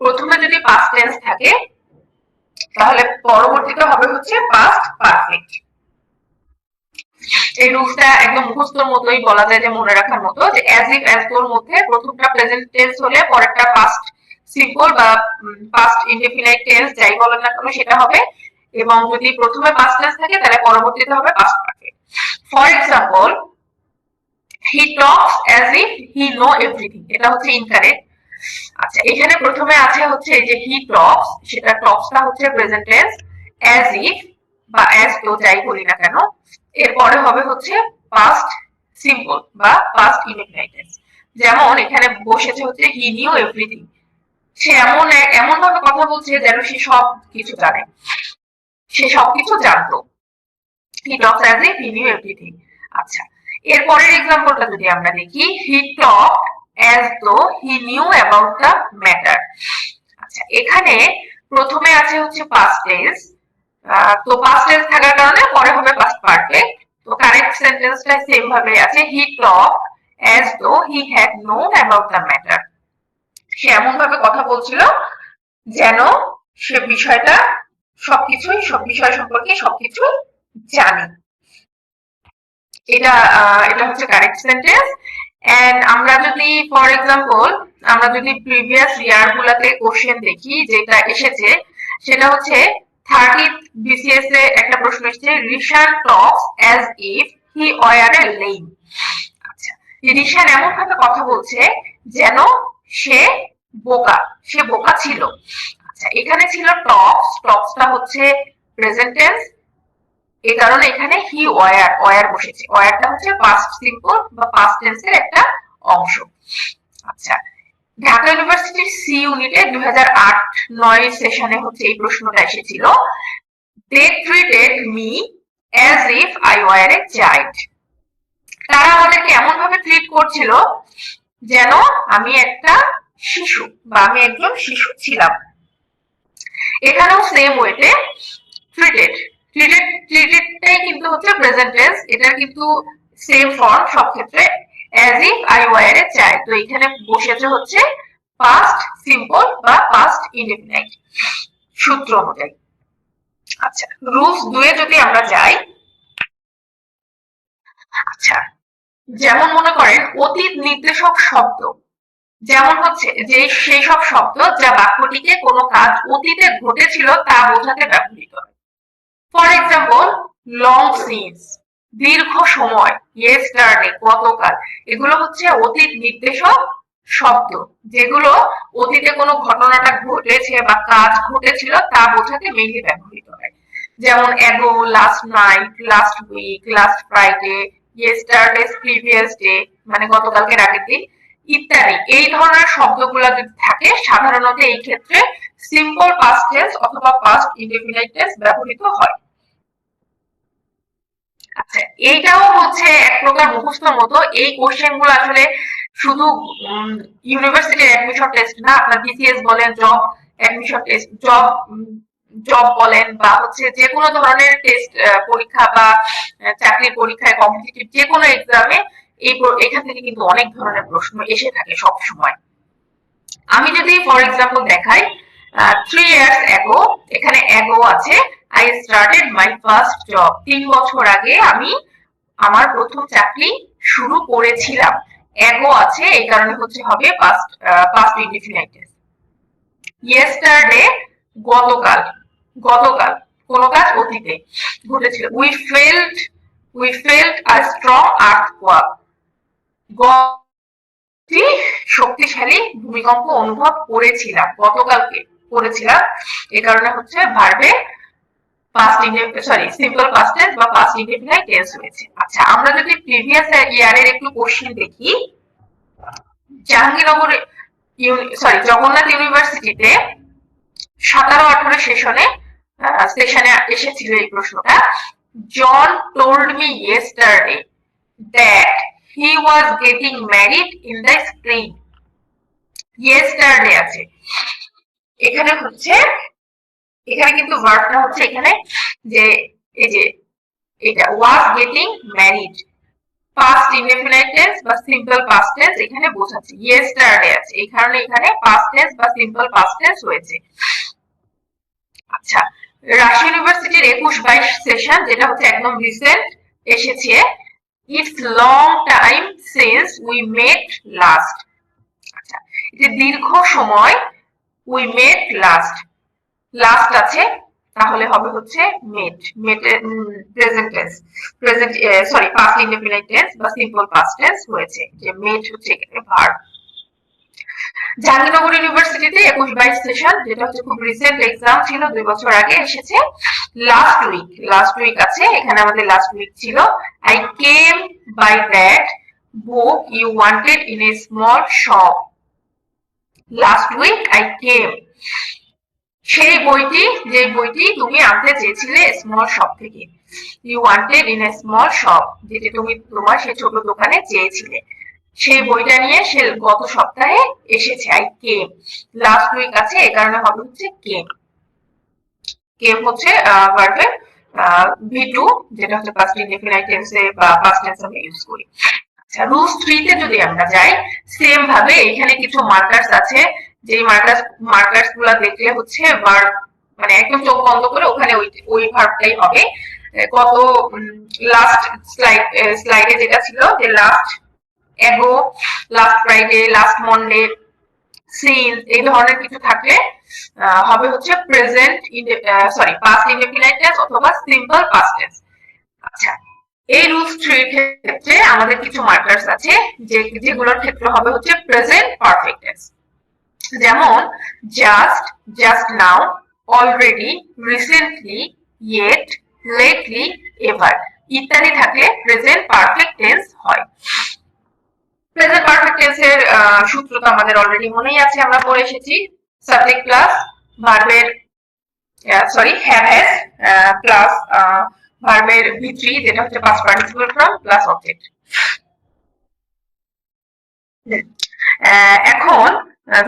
প্রথমে যদি পাস্ট টেন্স থাকে তাহলে পরবর্তীতে হবে হচ্ছে পাস্ট পারফেক্ট। এই রুলসটা একদম মুখস্থর মতোই বলা যায়, যে মনে রাখার মতো, যে as if as though এর মধ্যে প্রথমটা প্রেজেন্ট টেন্স হলে পরেরটা পাস্ট সিম্পল বা পাস্ট ইনডেফিনাইট টেন্স যাই বলেন না কেন সেটা হবে, এবং যদি প্রথমে পাস্ট টেন্স থাকে তাহলে পরবর্তীতে হবে past perfect. For example, he talks as if he know everything, এটা হচ্ছে ইনকারেক্ট। আচ্ছা, এখানে প্রথমে আছে হচ্ছে এই যে he talks, সেটা টক্সটা হচ্ছে প্রেজেন্ট টেন্স, as if বা as though যাই বলি না কেন এরপরে হবে হচ্ছে পাস্ট সিম্পল বা পাস্ট ইনডেফিনাইট টেন্স। যেমন এখানে বসেছে হচ্ছে he knew everything, সে এমন ভাবে কথা বলছে যেন সে সব কিছু জানে, সে সবকিছু জানতো। he talks as if he knew everything। আচ্ছা, এরপরের এক্সাম্পলটা যদি আমরা দেখি, he talked as though he knew about the matter। আচ্ছা, এখানে প্রথমে আছে হচ্ছে পাস্ট টেন্স, তো পাস্ট টেন্স থাকার কারণে পরে হবে পাস্ট পারফেক্ট। তো কারেক্ট সেন্টেন্সটা সেম ভাবে আছে, he talked as though he had known about the matter। সে এমন ভাবে কথা বলছিল যেন সে বিষয়টা সব বিষয় সম্পর্কে সবকিছু জানে। এটা হচ্ছে কারেক্ট সেন্টেন্স। এন্ড আমরা যদি ফর এক্সাম্পল আমরা যদি প্রিভিয়াস ইয়ার গুলাতে কোশ্চেন দেখি যেটা এসেছে, সেটা হচ্ছে 30th BCS এ একটা প্রশ্ন এসেছে, Rishan talks as if he were a lame. আচ্ছা, রিশান এমন ভাবে কথা বলছে যেন সে বোকা ছিল। আচ্ছা, এখানে ছিল টক্সটা হচ্ছে প্রেজেন্ট টেন্স, এই কারণে এখানে হি ওয়ার বসেছে। ওয়ারটা হচ্ছে পাস্ট সিম্পল বা পাস্ট টেন্সের একটা অংশ। আচ্ছা, ঢাকা ইউনিভার্সিটির সি ইউনিটে 2008-9 সেশনে হচ্ছে এই প্রশ্নটা এসেছিল, they treated me as if I were a child। তারা আমাদেরকে এমন ভাবে ট্রিট করছিল যেন আমি একটা শিশু বা আমি একজন শিশু ছিলাম। এখানেও সেম ওয়েতে ট্রিটেডটাই কিন্তু হচ্ছে প্রেজেন্ট টেন্স, এটা কিন্তু সেম ফর্ম সব ক্ষেত্রে, as if I were a child। তো এখানে বসেছে হচ্ছে পাস্ট সিম্পল বা পাস্ট ইনডেফিনাইট সূত্র অনুযায়ী। আচ্ছা, রুলস 2 এ যদি আমরা যাই, আচ্ছা, যেমন মনে করেন অতীত নির্দেশক শব্দ, যেমন হচ্ছে যে সেই সব শব্দ যা বাক্যটিকে কোনো কাজ অতীতে ঘটেছিল তা বোঝাতে ব্যবহৃত হয়। ফর এক্সাম্পল, লং সিন্স, দীর্ঘ সময়, ইয়েস্টারডে, গতকাল, এগুলো হচ্ছে অতীত নির্দেশক শব্দ, যেগুলো অতীতে কোনো ঘটনাটা ঘটেছে বা কাজ ঘটেছিল তা বোঝাতে মেইনলি ব্যবহৃত হয়। যেমন ago, last night, last week, last Friday, yesterday's previous day, মানে গতকালকের আগের দিন ইত্যাদি। এই ধরনের শব্দগুলো যদি থাকে সাধারণত এই ক্ষেত্রে সিম্পল পাস্ট টেন্স অথবা পাস্ট ইনডেফিনিট টেন্স ব্যবহৃত হয়। আচ্ছা, এইটাও হচ্ছে এক প্রকার মুখস্থর মতো। এই কোশ্চেন গুলো আসলে শুধু ইউনিভার্সিটির অ্যাডমিশন টেস্ট না, আপনার বিসিএস বলেন, জব অ্যাডমিশন টেস্ট, জব বলেন, বা হচ্ছে যে কোনো ধরনের টেস্ট পরীক্ষা বা চাকরির পরীক্ষায়, কম্পিটিটিভ যে কোনো এক্সামে এখান থেকে কিন্তু অনেক ধরনের প্রশ্ন এসে থাকে সব সময়। আমি যদি ফর এক্সাম্পল দেখাই, 3 years ago, এখানে ago আছে, I started my first job, 3 বছর আগে আমি আমার প্রথম চাকরি শুরু করেছিলাম। ago আছে, এই কারণে হচ্ছে হবে past indefinite tense। yesterday, গতকাল, গতকাল কোন কাজ অতীতে ঘটেছিল। we felt a strong earthquake, শক্তিশালী ভূমিকম্প অনুভব করেছিলাম, গতকালকে করেছিলাম, এই কারণে হচ্ছে ভার্বে সিম্পল পাস্ট টেন্স বা পাস্ট ইনডেফিনিট টেন্স হয়েছে। আচ্ছা, আমরা যদি প্রিভিয়াস ইয়ারের একটু কোশ্চেন দেখি, জাহাঙ্গীরনগর জগন্নাথ ইউনিভার্সিটিতে 17-18 সেশনে এসেছিল এই প্রশ্নটা। John told me yesterday that he was getting married in the spring. yesterday আছে, এখানে কিন্তু ভার্বটা হচ্ছে এখানে যে এই যে এটা was getting married, past indefinite tense বা simple past tense এখানে বোঝাচ্ছে। yesterday আছে, এই কারণে এখানে past tense বা simple past tense হয়েছে। আচ্ছা, রাজশাহী ইউনিভার্সিটির 21-22 সেশন, যেটা হচ্ছে একদম রিসেন্ট এসেছে, It's long time since we met last. আচ্ছা, এটা দীর্ঘ সময়, we met last, লাস্ট আছে, তাহলে হবে হচ্ছে met, present tense, past indefinite tense বা সিম্পল পাস্ট টেন্স হয়েছে, যে met হচ্ছে এখানে ভার্ব। জাহাঙ্গীরনগর ইউনিভার্সিটিতে 21-22 সেশন, যেটা হচ্ছে খুব রিসেন্ট এক্সাম ছিল, 2 বছর আগে এসেছে। লাস্ট উইক আছে, এখানে আমাদের লাস্ট উইক ছিল। I came by that book you wanted in a small shop. Last week I came, সেই বইটি, যে বইটি তুমি আনতে চেয়েছিলে স্মল শপ থেকে। You wanted in a small shop, যেটা তুমি তোমার সেই ছোট দোকানে চেয়েছিলে, সেই বইটা নিয়ে সে গত সপ্তাহে এসেছে। I came, লাস্ট উইক আছে, এই কারণে হবে হচ্ছে came হচ্ছে ভার্বে V2, যেটা হচ্ছে পাস্ট ইনডেফিনিট টেন্সে বা পাস্ট টেন্সে আমরা ইউজ করি। আচ্ছা, রুলস 3 তে যদি আমরা যাই, সেম ভাবে এখানে কিছু মার্কার্স আছে, যে মার্কার্স গুলা দেখলে হচ্ছে ভার্ব, মানে একদম চোখ বন্ধ করে ওখানে ওই ভার্বটাই হবে। কত লাস্ট স্লাইডে যেটা ছিল, যে last ago, last Friday, last Monday, seen, এই ধরনের কিছু থাকলে হবে হচ্ছে পাস্ট ইনডেফিনিট টেন্স অথবা সিম্পল পাস্ট টেন্স। আচ্ছা, এই রুলস 3 এর ক্ষেত্রে আমাদের কিছু মার্কার্স আছে, যেগুলোর ক্ষেত্রে হবে হচ্ছে প্রেজেন্ট পারফেক্ট টেন্স, যেমন just now, already, recently, yet, lately, ever ইত্যাদি থাকলে প্রেজেন্ট পারফেক্ট টেন্স হয়। প্রেজেন্ট পারফেক্ট টেন্সের সূত্র তো আমাদের অলরেডি মনেই আছে, আমরা পড়ে এসেছি। সাবজেক্ট প্লাস ভার্বের হ্যাভ হ্যাজ প্লাস ভার্বের V3, যেটা হচ্ছে past participle form plus object. এখন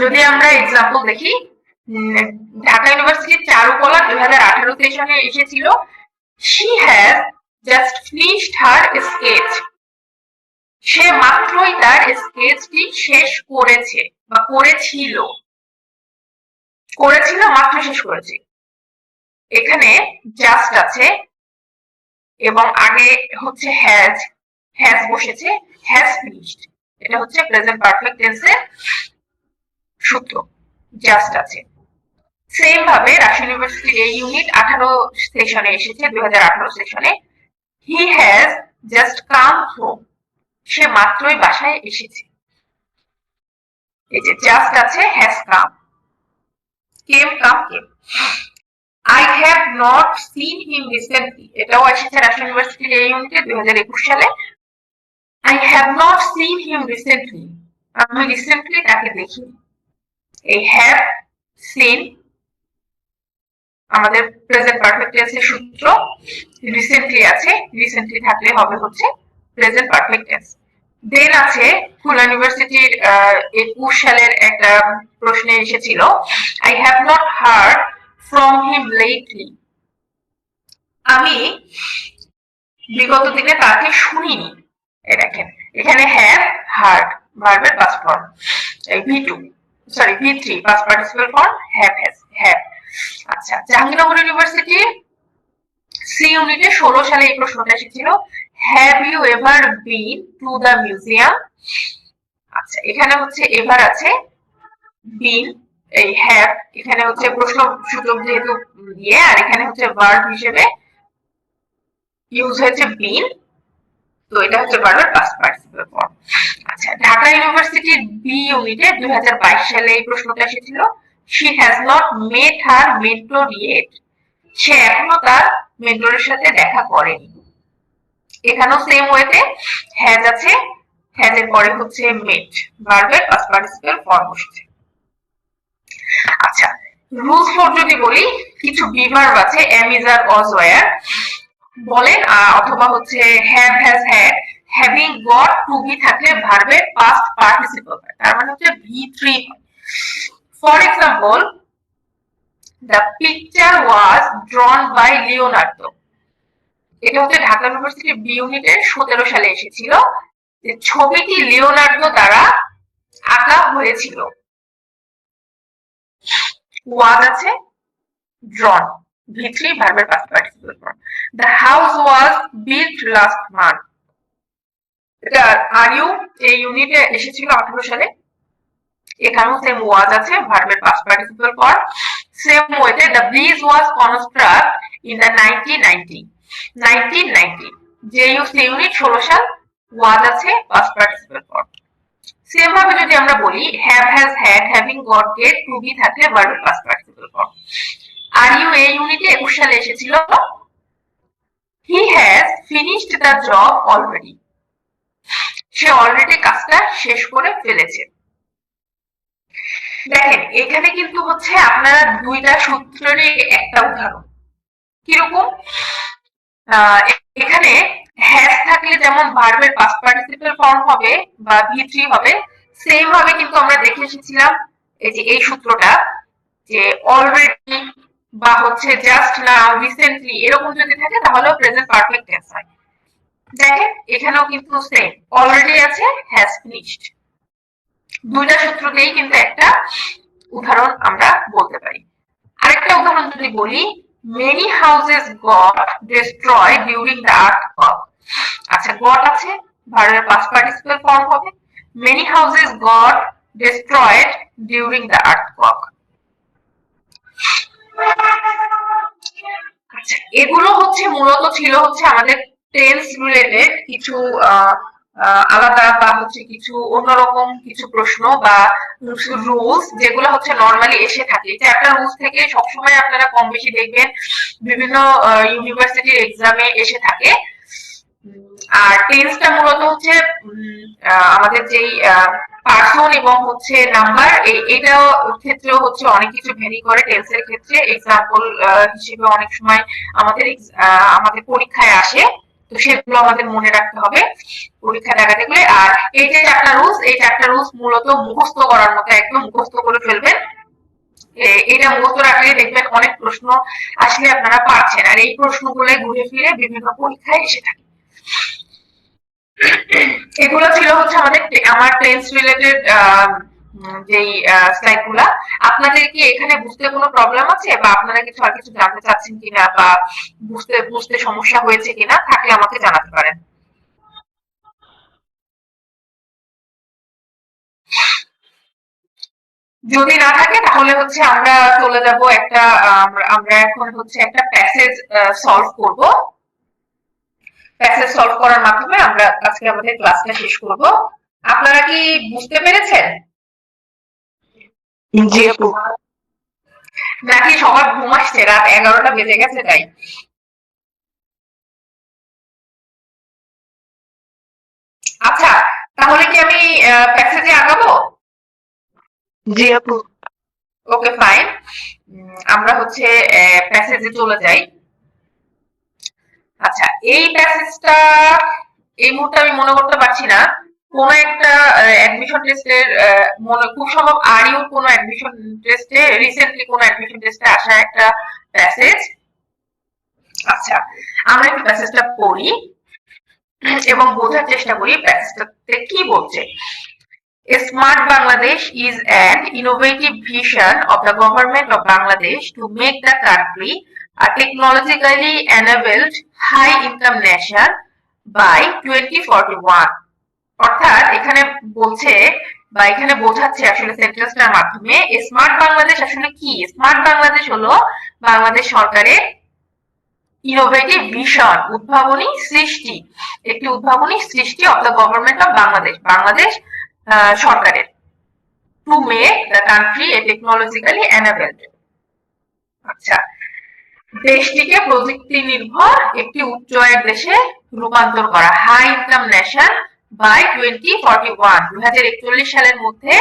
যদি আমরা এক্সাম্পল দেখি, ঢাকা ইউনিভার্সিটির চারুকলা 2018 সেশনে এসেছিল, she has just finished her sketch, সে মাত্রই তার স্কেচটি শেষ করেছে বা করেছিল, মাত্র শেষ করেছে। এখানে জাস্ট আছে এবং আগে হচ্ছে হ্যাজ, হ্যাজ বসেছে, হ্যাজ ফিনিশড। এটা হচ্ছে প্রেজেন্ট পারফেক্ট টেন্সের সূত্র। জাস্ট আছে। সেম ভাবে রাজশাহী ইউনিভার্সিটির এই ইউনিট 18 সেশনে এসেছে, 2018 সেশনে। He has just come home. সে মাত্রই বাসায় এসেছে। এই যে জাস্ট আছে, has come, came come came. I have not seen him recently. এটাও এসেছে রাজশাহী ইউনিভার্সিটির এই ইউনিটে 2021 সালে। I have not seen him recently. আমি রিসেন্টলি তাকে দেখিনি। এই হ্যাভ, সিন আমাদের প্রেজেন্ট পারফেক্ট টেন্সের সূত্র। রিসেন্টলি আছে, রিসেন্টলি থাকলে হবে হচ্ছে প্রেজেন্ট পারফেক্ট টেন্স। দেন আছে খুলনা ইউনিভার্সিটির 21 সালের একটা প্রশ্নে এসেছিল, I have not heard from him lately. আমি বিগত দিনে তাকে শুনিনি। দেখেন এখানে হ্যাভ, হার্ড ভার্বের past form, V3 past participle form, have, have. আচ্ছা, জাহাঙ্গীরনগর ইউনিভার্সিটি সি ইউনিটে 16 সালে এই প্রশ্নটা এসেছিল, have you ever been to the museum. আচ্ছা, এখানে হচ্ছে এভার আছে, বিন, এই হ্যাভ এখানে হচ্ছে প্রশ্ন সূচক যেহেতু দিয়ে, আর এখানে হচ্ছে ভার্ব হিসেবে ইউজ হয়েছে বিন, তো এটা হচ্ছে ভার্বের পাস্ট পার্টিসিপল ফর্ম। আচ্ছা, ঢাকা ইউনিভার্সিটির বি ইউনিটে 2022 সালে এই প্রশ্নটা এসেছিল, she has not met her mentor yet. সে এখনো তার মেন্টরের সাথে দেখা করেনি। এখানেও সেম ওয়েতে হ্যাজ আছে, হ্যাজ এর পরে হচ্ছে মেট, ভার্বের পাস্ট পার্টিসিপল ফর্ম বসেছে। আচ্ছা, রুলস ফর যদি বলি, কিছু বিভার্ব আছে, am, is, are, was, were বলেন, অথবা হচ্ছে have, has, had, having got, to be থাকলে ভার্বের পাস্ট পার্টিসিপল হয়, তার মানে হচ্ছে V3। For example, the picture was drawn by Leonardo. এটা হচ্ছে ঢাকা ইউনিভার্সিটি বি ইউনিটের 17 সালে এসেছিল, যে ছবিটি লিওনার্দো দ্বারা আঁকা হয়েছিল। ওয়াজ আছে, ড্রন, V3 ভার্বের past participle form. The house was built last month. এটা আর ইউ এই ইউনিটে এসেছিল 18 সালে। এখানেও সেম ওয়াজ আছে, ভার্বের পাস্ট পার্টিসিপল ফর্ম। সেম ওয়েতে the bridge was constructed in the 1990 যে ইউনিট 16 সাল, ওয়াজ আছে, পাস্ট পার্টিসিপল ফর্ম। সেম ভাবে যদি আমরা বলি have, has, had, having got, get, to be থাকলে ভার্বের পাস্ট পার্টিসিপল ফর্ম। আর ইউ এই ইউনিটে 21 সালে এসেছিল, he has finished the job already. Say already কাজটা শেষ করে ফেলেছে। দেখেন এখানে কিন্তু হচ্ছে আপনারা দুইটা সূত্রেরই একটা উদাহরণ। কিরকম? এখানে হ্যাজ থাকলে যেমন ভার্বের পাস্ট পার্টিসিপল ফর্ম হবে বা V3 হবে, সেম ভাবে কিন্তু আমরা দেখে এসেছিলাম এই যে এই সূত্রটা, যে অলরেডি বা হচ্ছে জাস্ট নাও, রিসেন্টলি এরকম যদি থাকে তাহলে প্রেজেন্ট পারফেক্ট টেন্স হয়। দেখেন এখানেও কিন্তু সেম, অলরেডি আছে, হ্যাজ ফিনিশড। দুইটা সূত্রতেই কিন্তু একটা উদাহরণ আমরা বলতে পারি। আরেকটা উদাহরণ যদি বলি, many houses got destroyed during the earthquake. আচ্ছা, got আছে, ভার্বের পাস্ট পার্টিসিপল ফর্ম হবে, many houses got destroyed during the earthquake. আচ্ছা, এগুলো হচ্ছে মূলত ছিল হচ্ছে আমাদের টেন্স রিলেটেড কিছু আলাদা বা হচ্ছে কিছু অন্যরকম কিছু প্রশ্ন বা রুলস, যেগুলো হচ্ছে নরমালি এসে থাকে। চ্যাপ্টার রুলস থেকে সবসময় আপনারা কম বেশি দেখবেন বিভিন্ন ইউনিভার্সিটির এক্সামে এসে থাকে। আর টেন্সটা মূলত হচ্ছে আমাদের যেই পার্সন এবং হচ্ছে নাম্বার, এটাও ক্ষেত্রেও হচ্ছে অনেক কিছু ভ্যারি করে টেন্সের ক্ষেত্রে। এক্সাম্পল হিসেবে অনেক সময় আমাদের পরীক্ষায় আসে, তো সেগুলো আমাদের মনে রাখতে হবে পরীক্ষা দেখাতে গেলে। আর এই যে চ্যাপ্টার রুলস, এই চ্যাপ্টার রুলস মূলত মুখস্থ করার মতো, একদম মুখস্থ করে ফেলবেন। এটা মুখস্থ রাখলে দেখবেন অনেক প্রশ্ন আসলে আপনারা পাচ্ছেন, আর এই প্রশ্নগুলো ঘুরে ফিরে বিভিন্ন পরীক্ষায় এসে থাকে। এগুলো ছিল হচ্ছে আমার টেন্স রিলেটেড যেই স্লাইডগুলা। আপনাদের কি এখানে বুঝতে কোনো প্রবলেম আছে, বা আপনারা কিছু আর কিছু জানতে চাচ্ছেন কিনা, বা বুঝতে সমস্যা হয়েছে কিনা, থাকলে আমাকে জানাতে পারেন। যদি না থাকে তাহলে হচ্ছে আমরা চলে যাব একটা আমরা এখন হচ্ছে একটা প্যাসেজ সলভ করব। প্যাসেজ সলভ করার মাধ্যমে আমরা আজকে আমাদের ক্লাসটা শেষ করব। আপনারা কি বুঝতে পেরেছেন? জি আপু। নাকি সবার ঘুম আসছে, রাত 11টা বেজে গেছে তাই? আচ্ছা, তাহলে কি আমি প্যাসেজে আগাবো? জি আপু। ওকে ফাইন, আমরা হচ্ছে প্যাসেজে চলে যাই। আচ্ছা, এই প্যাসেজটা এই মুহূর্তে আমি মনে করতে পারছি না কোন একটা অ্যাডমিশন টেস্টের মনে খুব সম্ভব আরইউ কোন অ্যাডমিশন টেস্টে রিসেন্টলি কোন অ্যাডমিশন টেস্টে আসা একটা প্যাসেজ। আচ্ছা, আমরা একটু প্যাসেজটা পড়ি এবং বোঝার চেষ্টা করি প্যাসেজটাতে কি বলছে। A smart Bangladesh is an innovative vision of the government of Bangladesh to make the country a technologically enabled high-income nation by 2041. অর্থাৎ এখানে বলছে বা এখানে বোঝাচ্ছে আসলে সেন্টেন্সটার মাধ্যমে স্মার্ট বাংলাদেশ আসলে কি। স্মার্ট বাংলাদেশ হলো বাংলাদেশ সরকারের ইনোভেটিভ ভিশন, উদ্ভাবনী সৃষ্টি, একটি উদ্ভাবনী সৃষ্টি of the government of Bangladesh, Bangladesh সরকারের, to make the country a technologically enabled. আচ্ছা, দেশটিকে প্রযুক্তি নির্ভর একটি উচ্চ আয়ের দেশে রূপান্তর করা, হাই ইনকাম নেশন বাই 2041, 2041 সালের মধ্যে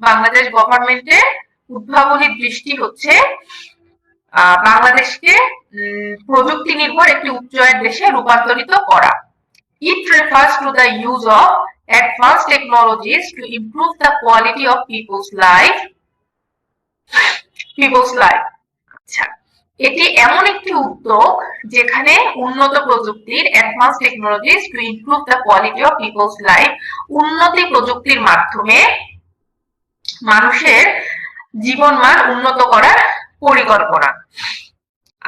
বাংলাদেশ গভর্নমেন্টের উদ্ভাবনী দৃষ্টি হচ্ছে বাংলাদেশকে প্রযুক্তি নির্ভর একটি উচ্চ আয়ের দেশে রূপান্তরিত করা। It refers to the use of advanced technologies to improve the quality of people's life. আচ্ছা, এটি এমন একটি উদ্যোগ যেখানে উন্নত প্রযুক্তির advance technologies to improve the quality of people's life, উন্নতি প্রযুক্তির মাধ্যমে মানুষের জীবনমান উন্নত করার পরিকল্পনা।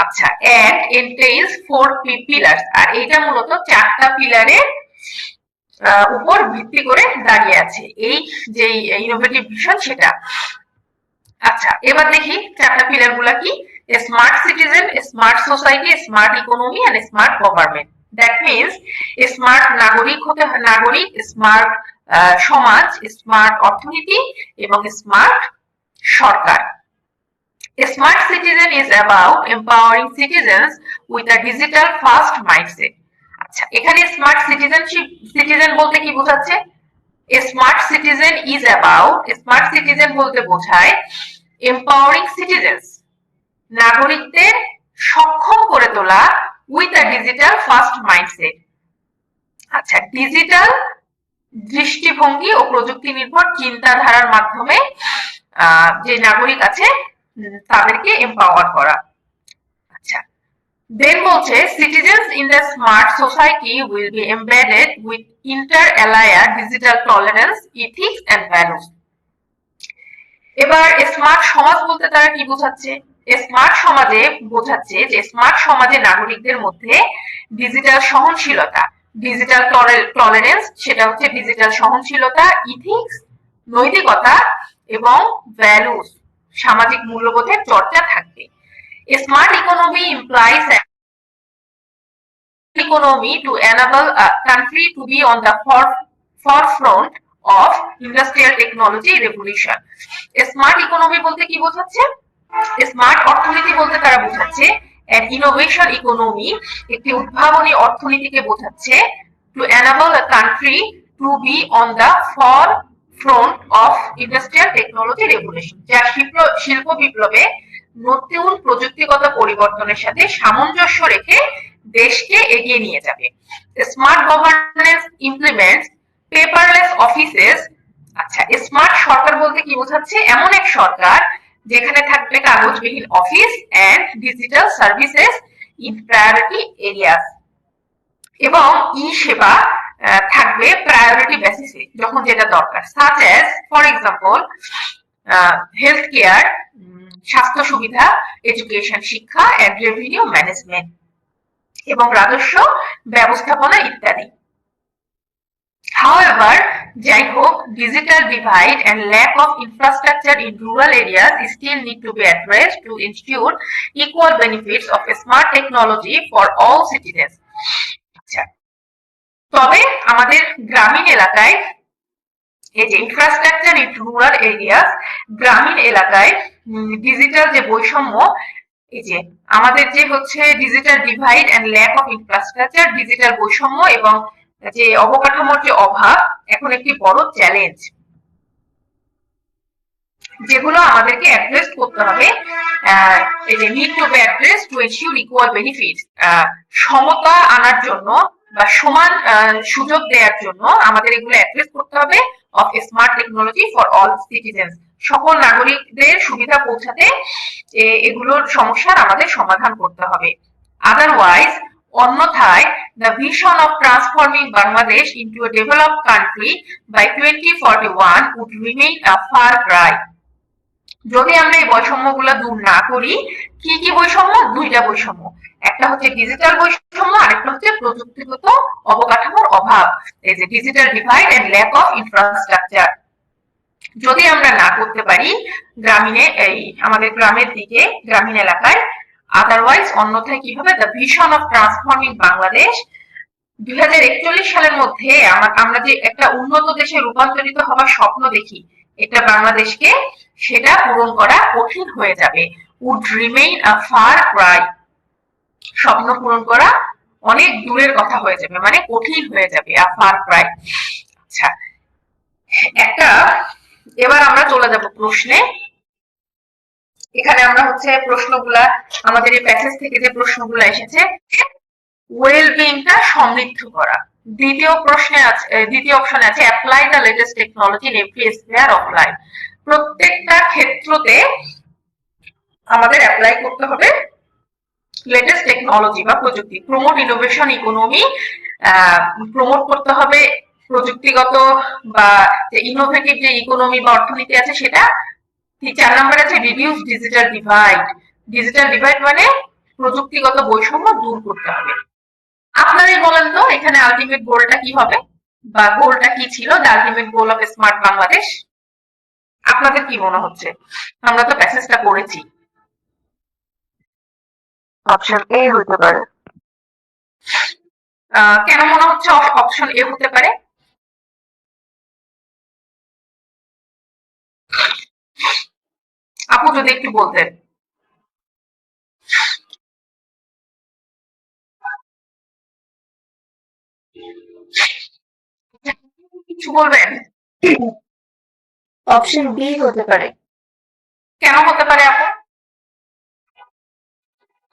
আচ্ছা, and entails 4 pillars, আর এটা মূলত 4টা পিলারের উপর ভিত্তি করে দাঁড়িয়ে আছে এই যে ইনোভেটিভ ভিশন সেটা। আচ্ছা, এবার দেখি 4টা পিলার গুলা কি। Smart citizen, smart society, smart economy and smart government. That means smart নাগরিক হতে নাগরিক, স্মার্ট সমাজ, স্মার্ট অর্থনীতি এবং স্মার্ট সরকার। A smart citizen is about empowering citizens with a digital first mindset. আচ্ছা, এখানে স্মার্ট সিটিজেন বলতে কি বোঝাচ্ছে? A smart citizen is about, smart citizen বলতে বোঝায় empowering citizens, নাগরিকদের সক্ষম করে তোলা with a digital first mindset. আচ্ছা, ডিজিটাল দৃষ্টিভঙ্গি ও প্রযুক্তি নির্ভর চিন্তাধারার মাধ্যমে যে নাগরিক আছে তাদেরকে এম্পাওয়ার করা। আচ্ছা, দেন বলছে citizens in the smart society will be embedded with inter alia digital tolerance, ethics and values. এবার স্মার্ট সমাজ বলতে তারা কি বোঝাচ্ছে? স্মার্ট সমাজে বোঝাচ্ছে যে স্মার্ট সমাজে নাগরিকদের মধ্যে ডিজিটাল সহনশীলতা, ডিজিটাল টলারেন্স সেটা হচ্ছে ডিজিটাল সহনশীলতা, ইথিক্স নৈতিকতা এবং ভ্যালুস সামাজিক মূল্যবোধের চর্চা থাকবে। Smart economy implies an economy to enable a country to be on the forefront of industrial technology revolution. Smart economy বলতে কি বোঝাচ্ছে? স্মার্ট অর্থনীতি বলতে তারা বোঝাচ্ছে an innovation economy, একটি উদ্ভাবনী অর্থনীতিকে বোঝাচ্ছে to enable a country to be on the forefront of industrial technology revolution, যা শিল্প বিপ্লবে নতুন প্রযুক্তিগত পরিবর্তনের সাথে সামঞ্জস্য রেখে দেশকে এগিয়ে নিয়ে যাবে। Smart governance implements paperless offices. আচ্ছা, স্মার্ট সরকার বলতে কি বোঝাচ্ছে? এমন এক সরকার যেখানে থাকবে কাগজবিহীন office and digital services in priority areas, এবং ই সেবা থাকবে প্রায়োরিটি বেসিসে যখন যেটা দরকার, such as for example health care, স্বাস্থ্য সুবিধা, এডুকেশন শিক্ষা এন্ড রেভিনিউ ম্যানেজমেন্ট এবং রাজস্ব ব্যবস্থাপনা ইত্যাদি। However, যাই হোক, digital divide and lack of infrastructure in rural areas still need to be addressed to ensure equal benefits of smart technology for all citizens. আচ্ছা, তবে আমাদের গ্রামীণ এলাকায় এই যে ইনফ্রাস্ট্রাকচার ইন রুরাল এরিয়াস, গ্রামীণ এলাকায় ডিজিটাল যে বৈষম্য, এই যে আমাদের যে হচ্ছে digital divide and lack of infrastructure, digital বৈষম্য এবং যে অবকাঠামোর যে অভাব এখন একটি বড় চ্যালেঞ্জ, যেগুলো আমাদেরকে অ্যাড্রেস করতে হবে। এই যে need to be address to ensure equal benefit, সমতা আনার জন্য বা সমান সুযোগ দেওয়ার জন্য আমাদের এগুলো অ্যাড্রেস করতে হবে of smart technology for all citizens, সকল নাগরিকদের সুবিধা পৌঁছাতে এগুলোর সমস্যার আমাদের সমাধান করতে হবে। আদারওয়াইজ, অন্যথায় the vision of transforming Bangladesh into a developed country by 2041 would remain a far cry. যদি আমরা এই বৈষম্যগুলো দূর না করি, কি কি বৈষম্য? দুইটা বৈষম্য, একটা হচ্ছে ডিজিটাল বৈষম্য, আরেকটা হচ্ছে প্রযুক্তিগত অবকাঠামোর অভাব, এই যে digital divide and lack of infrastructure. যদি আমরা না করতে পারি গ্রামীণে, এই আমাদের গ্রামের দিকে, গ্রামীণ এলাকায়, আদারওয়াইজ অন্যথায় কি হবে? The vision of transforming Bangladesh 2041 সালের মধ্যে আমরা যে একটা উন্নত দেশে রূপান্তরিত হওয়ার স্বপ্ন দেখি, এটা বাংলাদেশকে সেটা পূরণ করা কঠিন হয়ে যাবে। Would remain a far cry, স্বপ্ন পূরণ করা অনেক দূরের কথা হয়ে যাবে, মানে কঠিন হয়ে যাবে, আ ফার ক্রাই। আচ্ছা, একটা, এবার আমরা চলে যাব প্রশ্নে। এখানে আমরা হচ্ছে প্রশ্নগুলা, আমাদের এই প্যাসেজ থেকে যে প্রশ্নগুলো এসেছে, ওয়েলবিংটা সমৃদ্ধ করা। দ্বিতীয় প্রশ্নে আছে, দ্বিতীয় অপশনে আছে apply the latest technology in every sphere of life. প্রত্যেকটা ক্ষেত্রতে আমাদের অ্যাপ্লাই করতে হবে লেটেস্ট টেকনোলজি বা প্রযুক্তি। প্রমোট ইনোভেশন ইকোনমি, প্রমোট করতে হবে প্রযুক্তিগত বা ইনোভেটিভ যে ইকোনমি বা অর্থনীতি আছে সেটা। 4 নম্বর আছে reduce digital divide. Digital divide মানে প্রযুক্তিগত বৈষম্য দূর করতে হবে। আপনারাই বলেন তো এখানে আলটিমেট গোলটা কি হবে, বা গোলটা কি ছিল, the ultimate goal of smart Bangladesh? আপনাদের কি মনে হচ্ছে? আমরা তো প্যাসেজটা পড়েছি। অপশন এ হতে পারে। কেন মনে হচ্ছে অপশন এ হতে পারে? আপু যদি একটু বলতেন। কিছু বলবেন? অপশন বি হতে পারে। কেন হতে পারে আপু?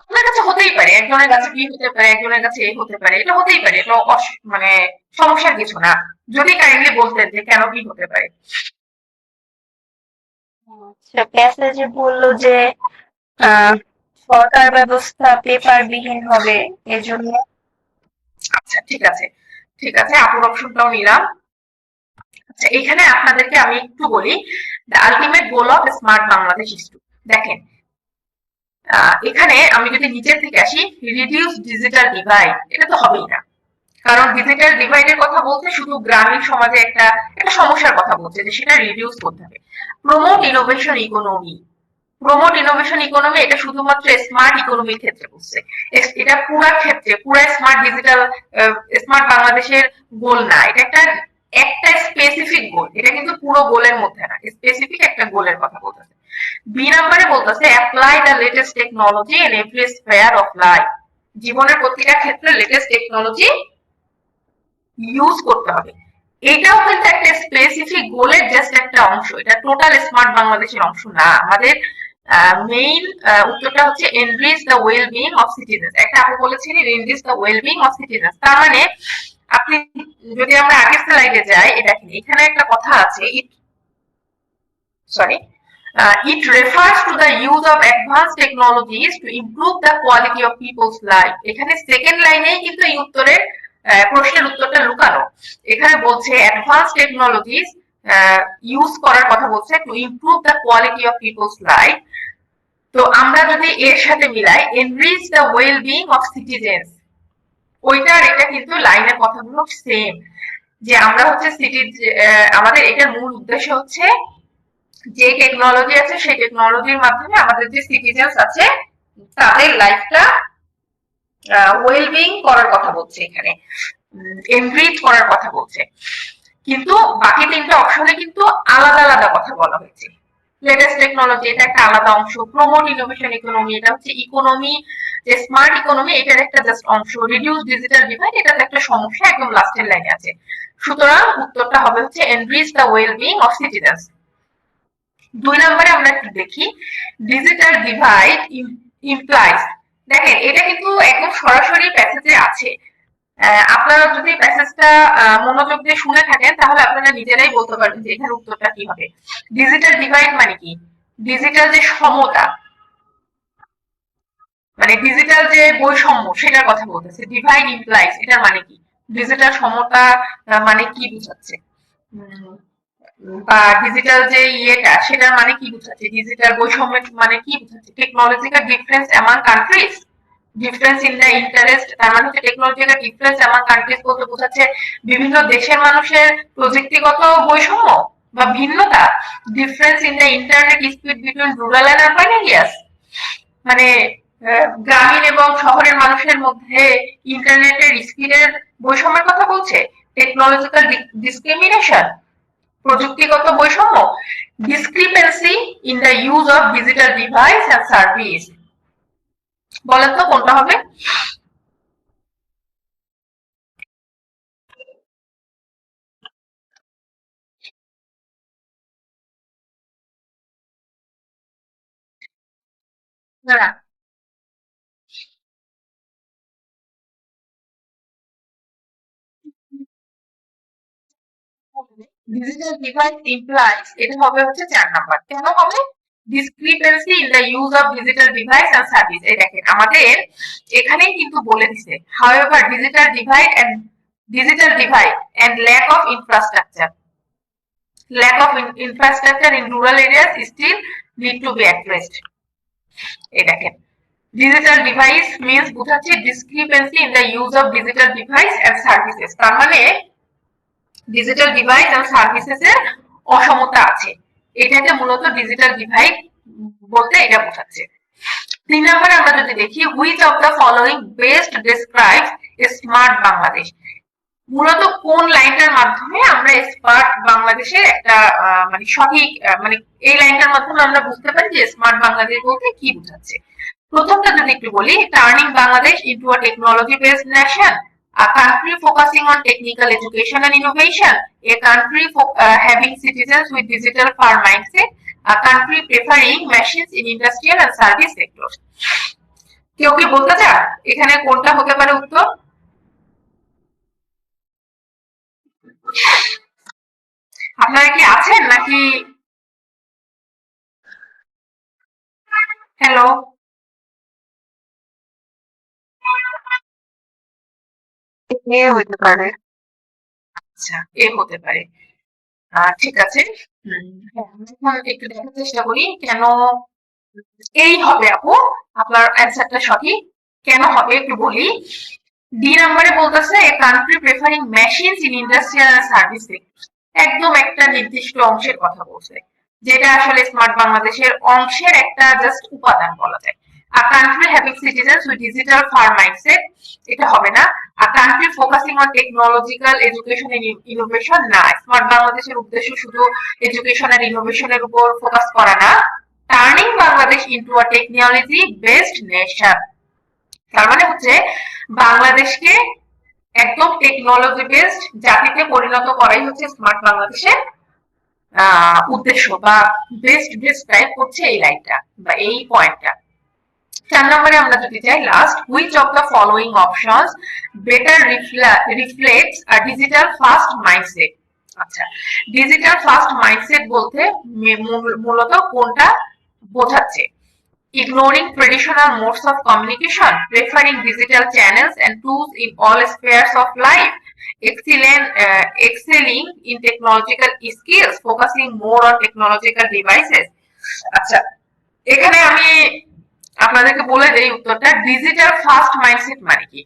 আপনার কাছে হতেই পারে, একজনের কাছে বি হতে পারে, একজনের কাছে এ হতে পারে, এটা হতেই পারে, এটা মানে সমস্যার কিছু না। যদি কাইন্ডলি বলতেন যে কেন বি হতে পারে। প্যাসেজে বললো যে সরকার ব্যবস্থা পেপার বিহীন হবে, এজন্য। আচ্ছা, ঠিক আছে, ঠিক আছে, আপুর অপশনটাও নিলাম। আচ্ছা, এখানে আপনাদেরকে আমি একটু বলি, the ultimate goal of smart Bangladesh is to, দেখেন এখানে আমি যদি নিচের থেকে আসি, রিডিউস ডিজিটাল ডিভাইড, এটা তো হবেই না, কারণ ডিজিটাল ডিভাইডের কথা বলতে শুধু গ্রামীণ সমাজে একটা সমস্যার কথা বলছে যে সেটা রিডিউস করতে হবে। Promote innovation economy, promote innovation economy, এটা শুধুমাত্র স্মার্ট ইকোনমির ক্ষেত্রে বলছে, এটা পুরো ক্ষেত্রে, পুরো স্মার্ট ডিজিটাল স্মার্ট বাংলাদেশের গোল না, এটা একটা স্পেসিফিক গোল, এটা কিন্তু পুরো গোলের মধ্যে না, স্পেসিফিক একটা গোলের কথা বলতেছে। বি নম্বরে বলতেছে apply the latest technology in every sphere of life, জীবনের প্রতিটা ক্ষেত্রে লেটেস্ট টেকনোলজি ইউজ করতে হবে। এটাও কিন্তু একটা স্পেসিফিক গোলের জাস্ট একটা অংশ, এটা টোটাল স্মার্ট বাংলাদেশের অংশ না। আমাদের মেইন উত্তরটা হচ্ছে enrich the well being of citizens. একটা আপনি বলেছেন enrich the well being of citizens, তার মানে আপনি যদি আমরা আগের স্লাইডে যাই, এটা এখানে একটা কথা আছে, it refers to the use of advanced technologies to improve the quality of people's life. এখানে সেকেন্ড লাইনেই কিন্তু এই উত্তরের প্রশ্নের উত্তরটা লুকানো। এখানে বলছে অ্যাডভান্স টেকনোলজিস ইউজ করার কথা বলছে to improve the quality of people's life. তো আমরা যদি এর সাথে মিলাই enrich the well being of citizens, ওইটার এটা কিন্তু লাইনের কথাগুলো সেম। যে আমরা হচ্ছে সিটির আমাদের এটার মূল উদ্দেশ্য হচ্ছে যে টেকনোলজি আছে সেই টেকনোলজির মাধ্যমে আমাদের যে সিটিজেন্স আছে তাদের লাইফটা ওয়েলবিং করার কথা বলছে, এখানে এনরিচ করার কথা বলছে। কিন্তু বাকি তিনটা অপশনে কিন্তু আলাদা আলাদা কথা বলা হয়েছে। লেটেস্ট টেকনোলজি এটা একটা আলাদা অংশ, প্রমোট ইনোভেশন ইকোনমি এটা হচ্ছে ইকোনমি, যে স্মার্ট ইকোনমি এটার একটা জাস্ট অংশ, রিডিউস ডিজিটাল ডিভাইড এটা একটা সমস্যা, একদম লাস্টের লাইনে আছে। সুতরাং উত্তরটা হবে হচ্ছে enrich the wellbeing of citizens. 2 নম্বরে আমরা একটু দেখি ডিজিটাল ডিভাইড ইমপ্লাইজ। দেখেন এটা কিন্তু একদম সরাসরি প্যাসেজে আছে। আপনারা যদি প্যাসেজটা মনোযোগ দিয়ে শুনে থাকেন তাহলে আপনারা নিজেরাই বলতে পারবেন যে এখানে উত্তরটা কি হবে। ডিজিটাল ডিভাইড মানে কি? ডিজিটাল যে সমতা, মানে ডিজিটাল যে বৈষম্য সেটার কথা বলতেছে। ডিভাইড ইমপ্লাইজ এটার মানে কি? ডিজিটাল সমতা মানে কি বোঝাচ্ছে, বা ডিজিটাল যে ইয়েটা সেটার মানে কি বোঝাচ্ছে? ডিজিটাল বৈষম্য মানে কি বোঝাচ্ছে? Technological difference among countries, difference in the interest, তার মানে হচ্ছে টেকনোলজিক্যাল ডিফারেন্স অ্যামং কান্ট্রিজ বলতে বোঝাচ্ছে বিভিন্ন দেশের মানুষের প্রযুক্তিগত বৈষম্য বা ভিন্নতা। Difference in the internet speed between rural and urban areas, মানে গ্রামীণ এবং শহরের মানুষের মধ্যে ইন্টারনেটের স্পিডের বৈষম্যের কথা বলছে। টেকনোলজিক্যাল ডিসক্রিমিনেশন, প্রযুক্তিগত বৈষম্য। Discrepancy in the use of digital device and service. বলেন তো কোনটা হবে? না, ডিজিটাল ডিভাইস ইমপ্লাইজ এটা হবে হচ্ছে 4 নাম্বার। কেন হবে? Discrepancy in the use of digital device and service. এই দেখেন আমাদের এখানেই কিন্তু বলে দিছে, however digital divide and lack of infrastructure in rural areas still need to be addressed. এই দেখেন ডিজিটাল ডিভাইস মিন্স বোঝাচ্ছে discrepancy in the use of digital device and services, তার মানে ডিজিটাল ডিভাইস এন্ড সার্ভিসেস এর অসমতা আছে, এটাকে মূলত ডিজিটাল ডিভাইড বলতে এটা বোঝাচ্ছে। 3 নম্বরে আমরা যদি দেখি which of the following best describes smart Bangladesh. মূলত কোন লাইনটার মাধ্যমে আমরা স্মার্ট বাংলাদেশের একটা মানে সঠিক মানে এই লাইনটার মাধ্যমে আমরা বুঝতে পারি যে স্মার্ট বাংলাদেশ বলতে কি বোঝাচ্ছে। প্রথমটা যদি একটু বলি, turning Bangladesh into a technology based nation, a country focusing on technical education and innovation, a country having citizens with digital firm mindset, a country preferring machines in industrial and service sectors. কেউ কি বলতে চান এখানে কোনটা হতে পারে উত্তর? আপনারা কি আছেন নাকি? হ্যালো, এ হতে পারে। আচ্ছা এ হতে পারে। ঠিক আছে, হ্যাঁ আমরা এখন একটু দেখার চেষ্টা করি কেন এই হবে। আপু আপনার অ্যান্সারটা সঠিক, কেন হবে একটু বলি। ডি নম্বরে বলতেছে a country preferring machines in industrial and service sector, একদম একটা নির্দিষ্ট অংশের কথা বলছে, যেটা আসলে স্মার্ট বাংলাদেশের অংশের একটা জাস্ট উপাদান বলা যায়। A country having citizens with digital farm mindset এটা হবে না। A country focusing on technological education and innovation না, স্মার্ট বাংলাদেশের উদ্দেশ্য শুধু এডুকেশন আর ইনোভেশনের উপর ফোকাস করা না। Turning Bangladesh into a technology based nation, তার মানে হচ্ছে বাংলাদেশকে একদম টেকনোলজি বেসড জাতিতে পরিণত করাই হচ্ছে স্মার্ট বাংলাদেশের উদ্দেশ্য বা বেস্ট ডেসক্রাইব করছে এই লাইনটা বা এই পয়েন্টটা। 4 নম্বরে আমরা যদি যাই last, which of the following options better reflects a digital fast mindset. আচ্ছা ডিজিটাল ফাস্ট মাইন্ডসেট বলতে মূলত কোনটা বোঝাচ্ছে? Ignoring traditional modes of communication, preferring digital channels and tools in all spheres of life, excelling in technological skills, focusing more on technological devices. আচ্ছা এখানে আমি আপনাদেরকে বলে দেই উত্তরটা। ডিজিটাল ফাস্ট মাইন্ডসেট মানে কি?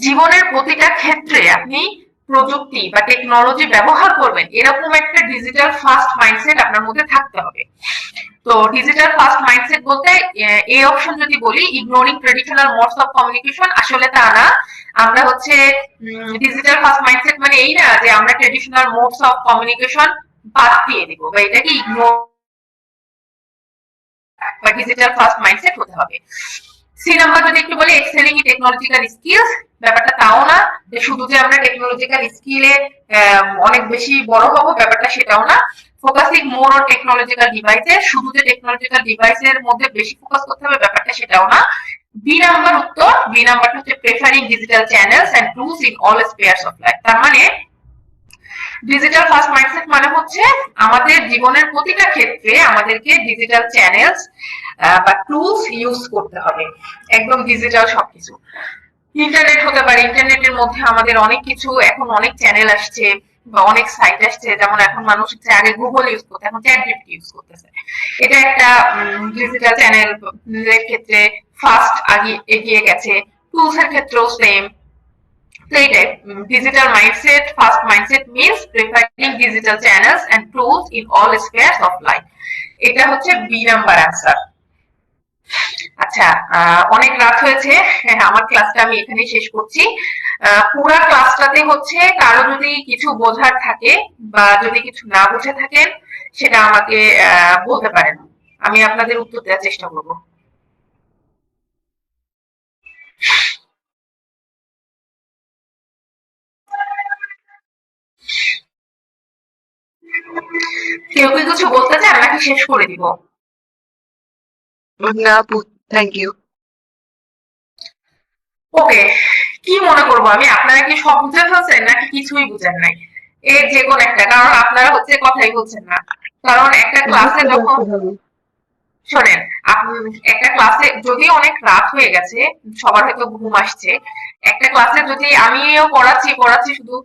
জীবনের প্রতিটা ক্ষেত্রে আপনি প্রযুক্তি বা টেকনোলজি ব্যবহার করবেন, এরকম একটা ডিজিটাল ফার্স্ট মাইন্ডসেট আপনার মধ্যে থাকতে হবে। তো ডিজিটাল ফার্স্ট মাইন্ডসেট বলতে এই অপশন যদি বলি, ignoring traditional modes of communication, আসলে তা না। আমরা হচ্ছে ডিজিটাল ফার্স্ট মাইন্ডসেট মানে এই না যে আমরা ট্রেডিশনাল মোডস অফ কমিউনিকেশন বাদ দিয়ে দিব বা এটাকে ইগনোর বা ডিজিটাল ফার্স্ট মাইন্ডসেট হতে হবে। সি নাম্বার যদি একটু বলি, এক্সেলিং ইন টেকনোলজিক্যাল স্কিলস, ব্যাপারটা তাও না যে শুধু যে আমরা টেকনোলজিক্যাল স্কিলে অনেক বেশি বড় হব, ব্যাপারটা সেটাও না। Focusing more on technological devices, শুধু যে টেকনোলজিক্যাল ডিভাইসের মধ্যে বেশি ফোকাস করতে হবে, ব্যাপারটা সেটাও না। বি নাম্বার উত্তর, বি নাম্বারটা হচ্ছে preferring digital channels and tools in all spheres of life. তার মানে ডিজিটাল ফার্স্ট মাইন্ডসেট মানে হচ্ছে আমাদের জীবনের প্রতিটা ক্ষেত্রে আমাদেরকে ডিজিটাল চ্যানেলস বা টুলস ইউজ করতে হবে, একদম ডিজিটাল সবকিছু। ইন্টারনেট হতে পারে, ইন্টারনেটের মধ্যে আমাদের অনেক কিছু, এখন অনেক চ্যানেল আসছে বা অনেক সাইট আসছে, যেমন এখন মানুষ হচ্ছে আগে গুগল ইউজ করতে, এখন চ্যাট জিপিটি ইউজ করতেছে। এটা একটা ডিজিটাল চ্যানেল এর ক্ষেত্রে ফার্স্ট আগে এগিয়ে গেছে, টুলস এর ক্ষেত্রেও same. Digital mindset, fast mindset means preferring digital channels and tools in all spheres of life. এটা হচ্ছে বি নাম্বার আনসার। আচ্ছা, অনেক রাত হয়েছে, আমার ক্লাসটা আমি এখানেই শেষ করছি। পুরো ক্লাসটাতে হচ্ছে কারো যদি কিছু বোঝার থাকে বা যদি কিছু না বুঝে থাকেন, সেটা আমাকে বলতে পারেন, আমি আপনাদের উত্তর দেওয়ার চেষ্টা করব। কেউ কি কিছু বলতে চান নাকি শেষ করে দিব? না আপু, থ্যাংক ইউ। ওকে, কি মনে করবো আমি, আপনারা কি সব বুঝে ফেলছেন নাকি কিছুই বুঝেন নাই? এর যে কোনো একটা, কারণ আপনারা হচ্ছে কথাই বলছেন না। কারণ একটা ক্লাসে যখন শোনেন, একটা ক্লাসে যদি অনেক রাত হয়ে গেছে, সবার হয়তো ঘুম আসছে, একটা ক্লাসে যদি আমিও পড়াচ্ছি শুধু,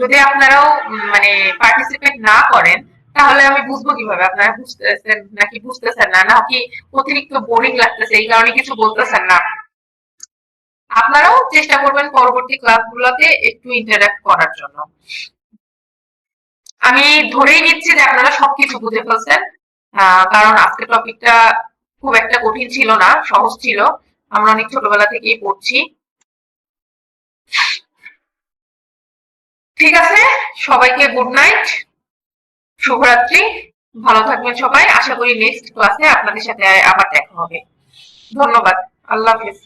যদি আপনারাও মানে পার্টিসিপেট না করেন, তাহলে আমি বুঝবো কিভাবে আপনারা বুঝতেছেন নাকি বুঝতেছেন না, নাকি অতিরিক্ত বোরিং লাগতেছে এই কারণে কিছু বলতেছেন না। আপনারাও চেষ্টা করবেন পরবর্তী ক্লাসগুলোতে একটু ইন্টারঅ্যাক্ট করার জন্য। আমি ধরেই নিচ্ছি যে আপনারা সবকিছু বুঝে ফেলছেন, কারণ আজকের টপিকটা খুব একটা কঠিন ছিল না, সহজ ছিল। আমরা অনেক ছোটবেলা থেকেই পড়ছি। ঠিক আছে, সবাইকে গুড নাইট, শুভরাত্রি, ভালো থাকবেন সবাই। আশা করি নেক্সট ক্লাসে আপনাদের সাথে আবার দেখা হবে। ধন্যবাদ, আল্লাহ হাফেজ।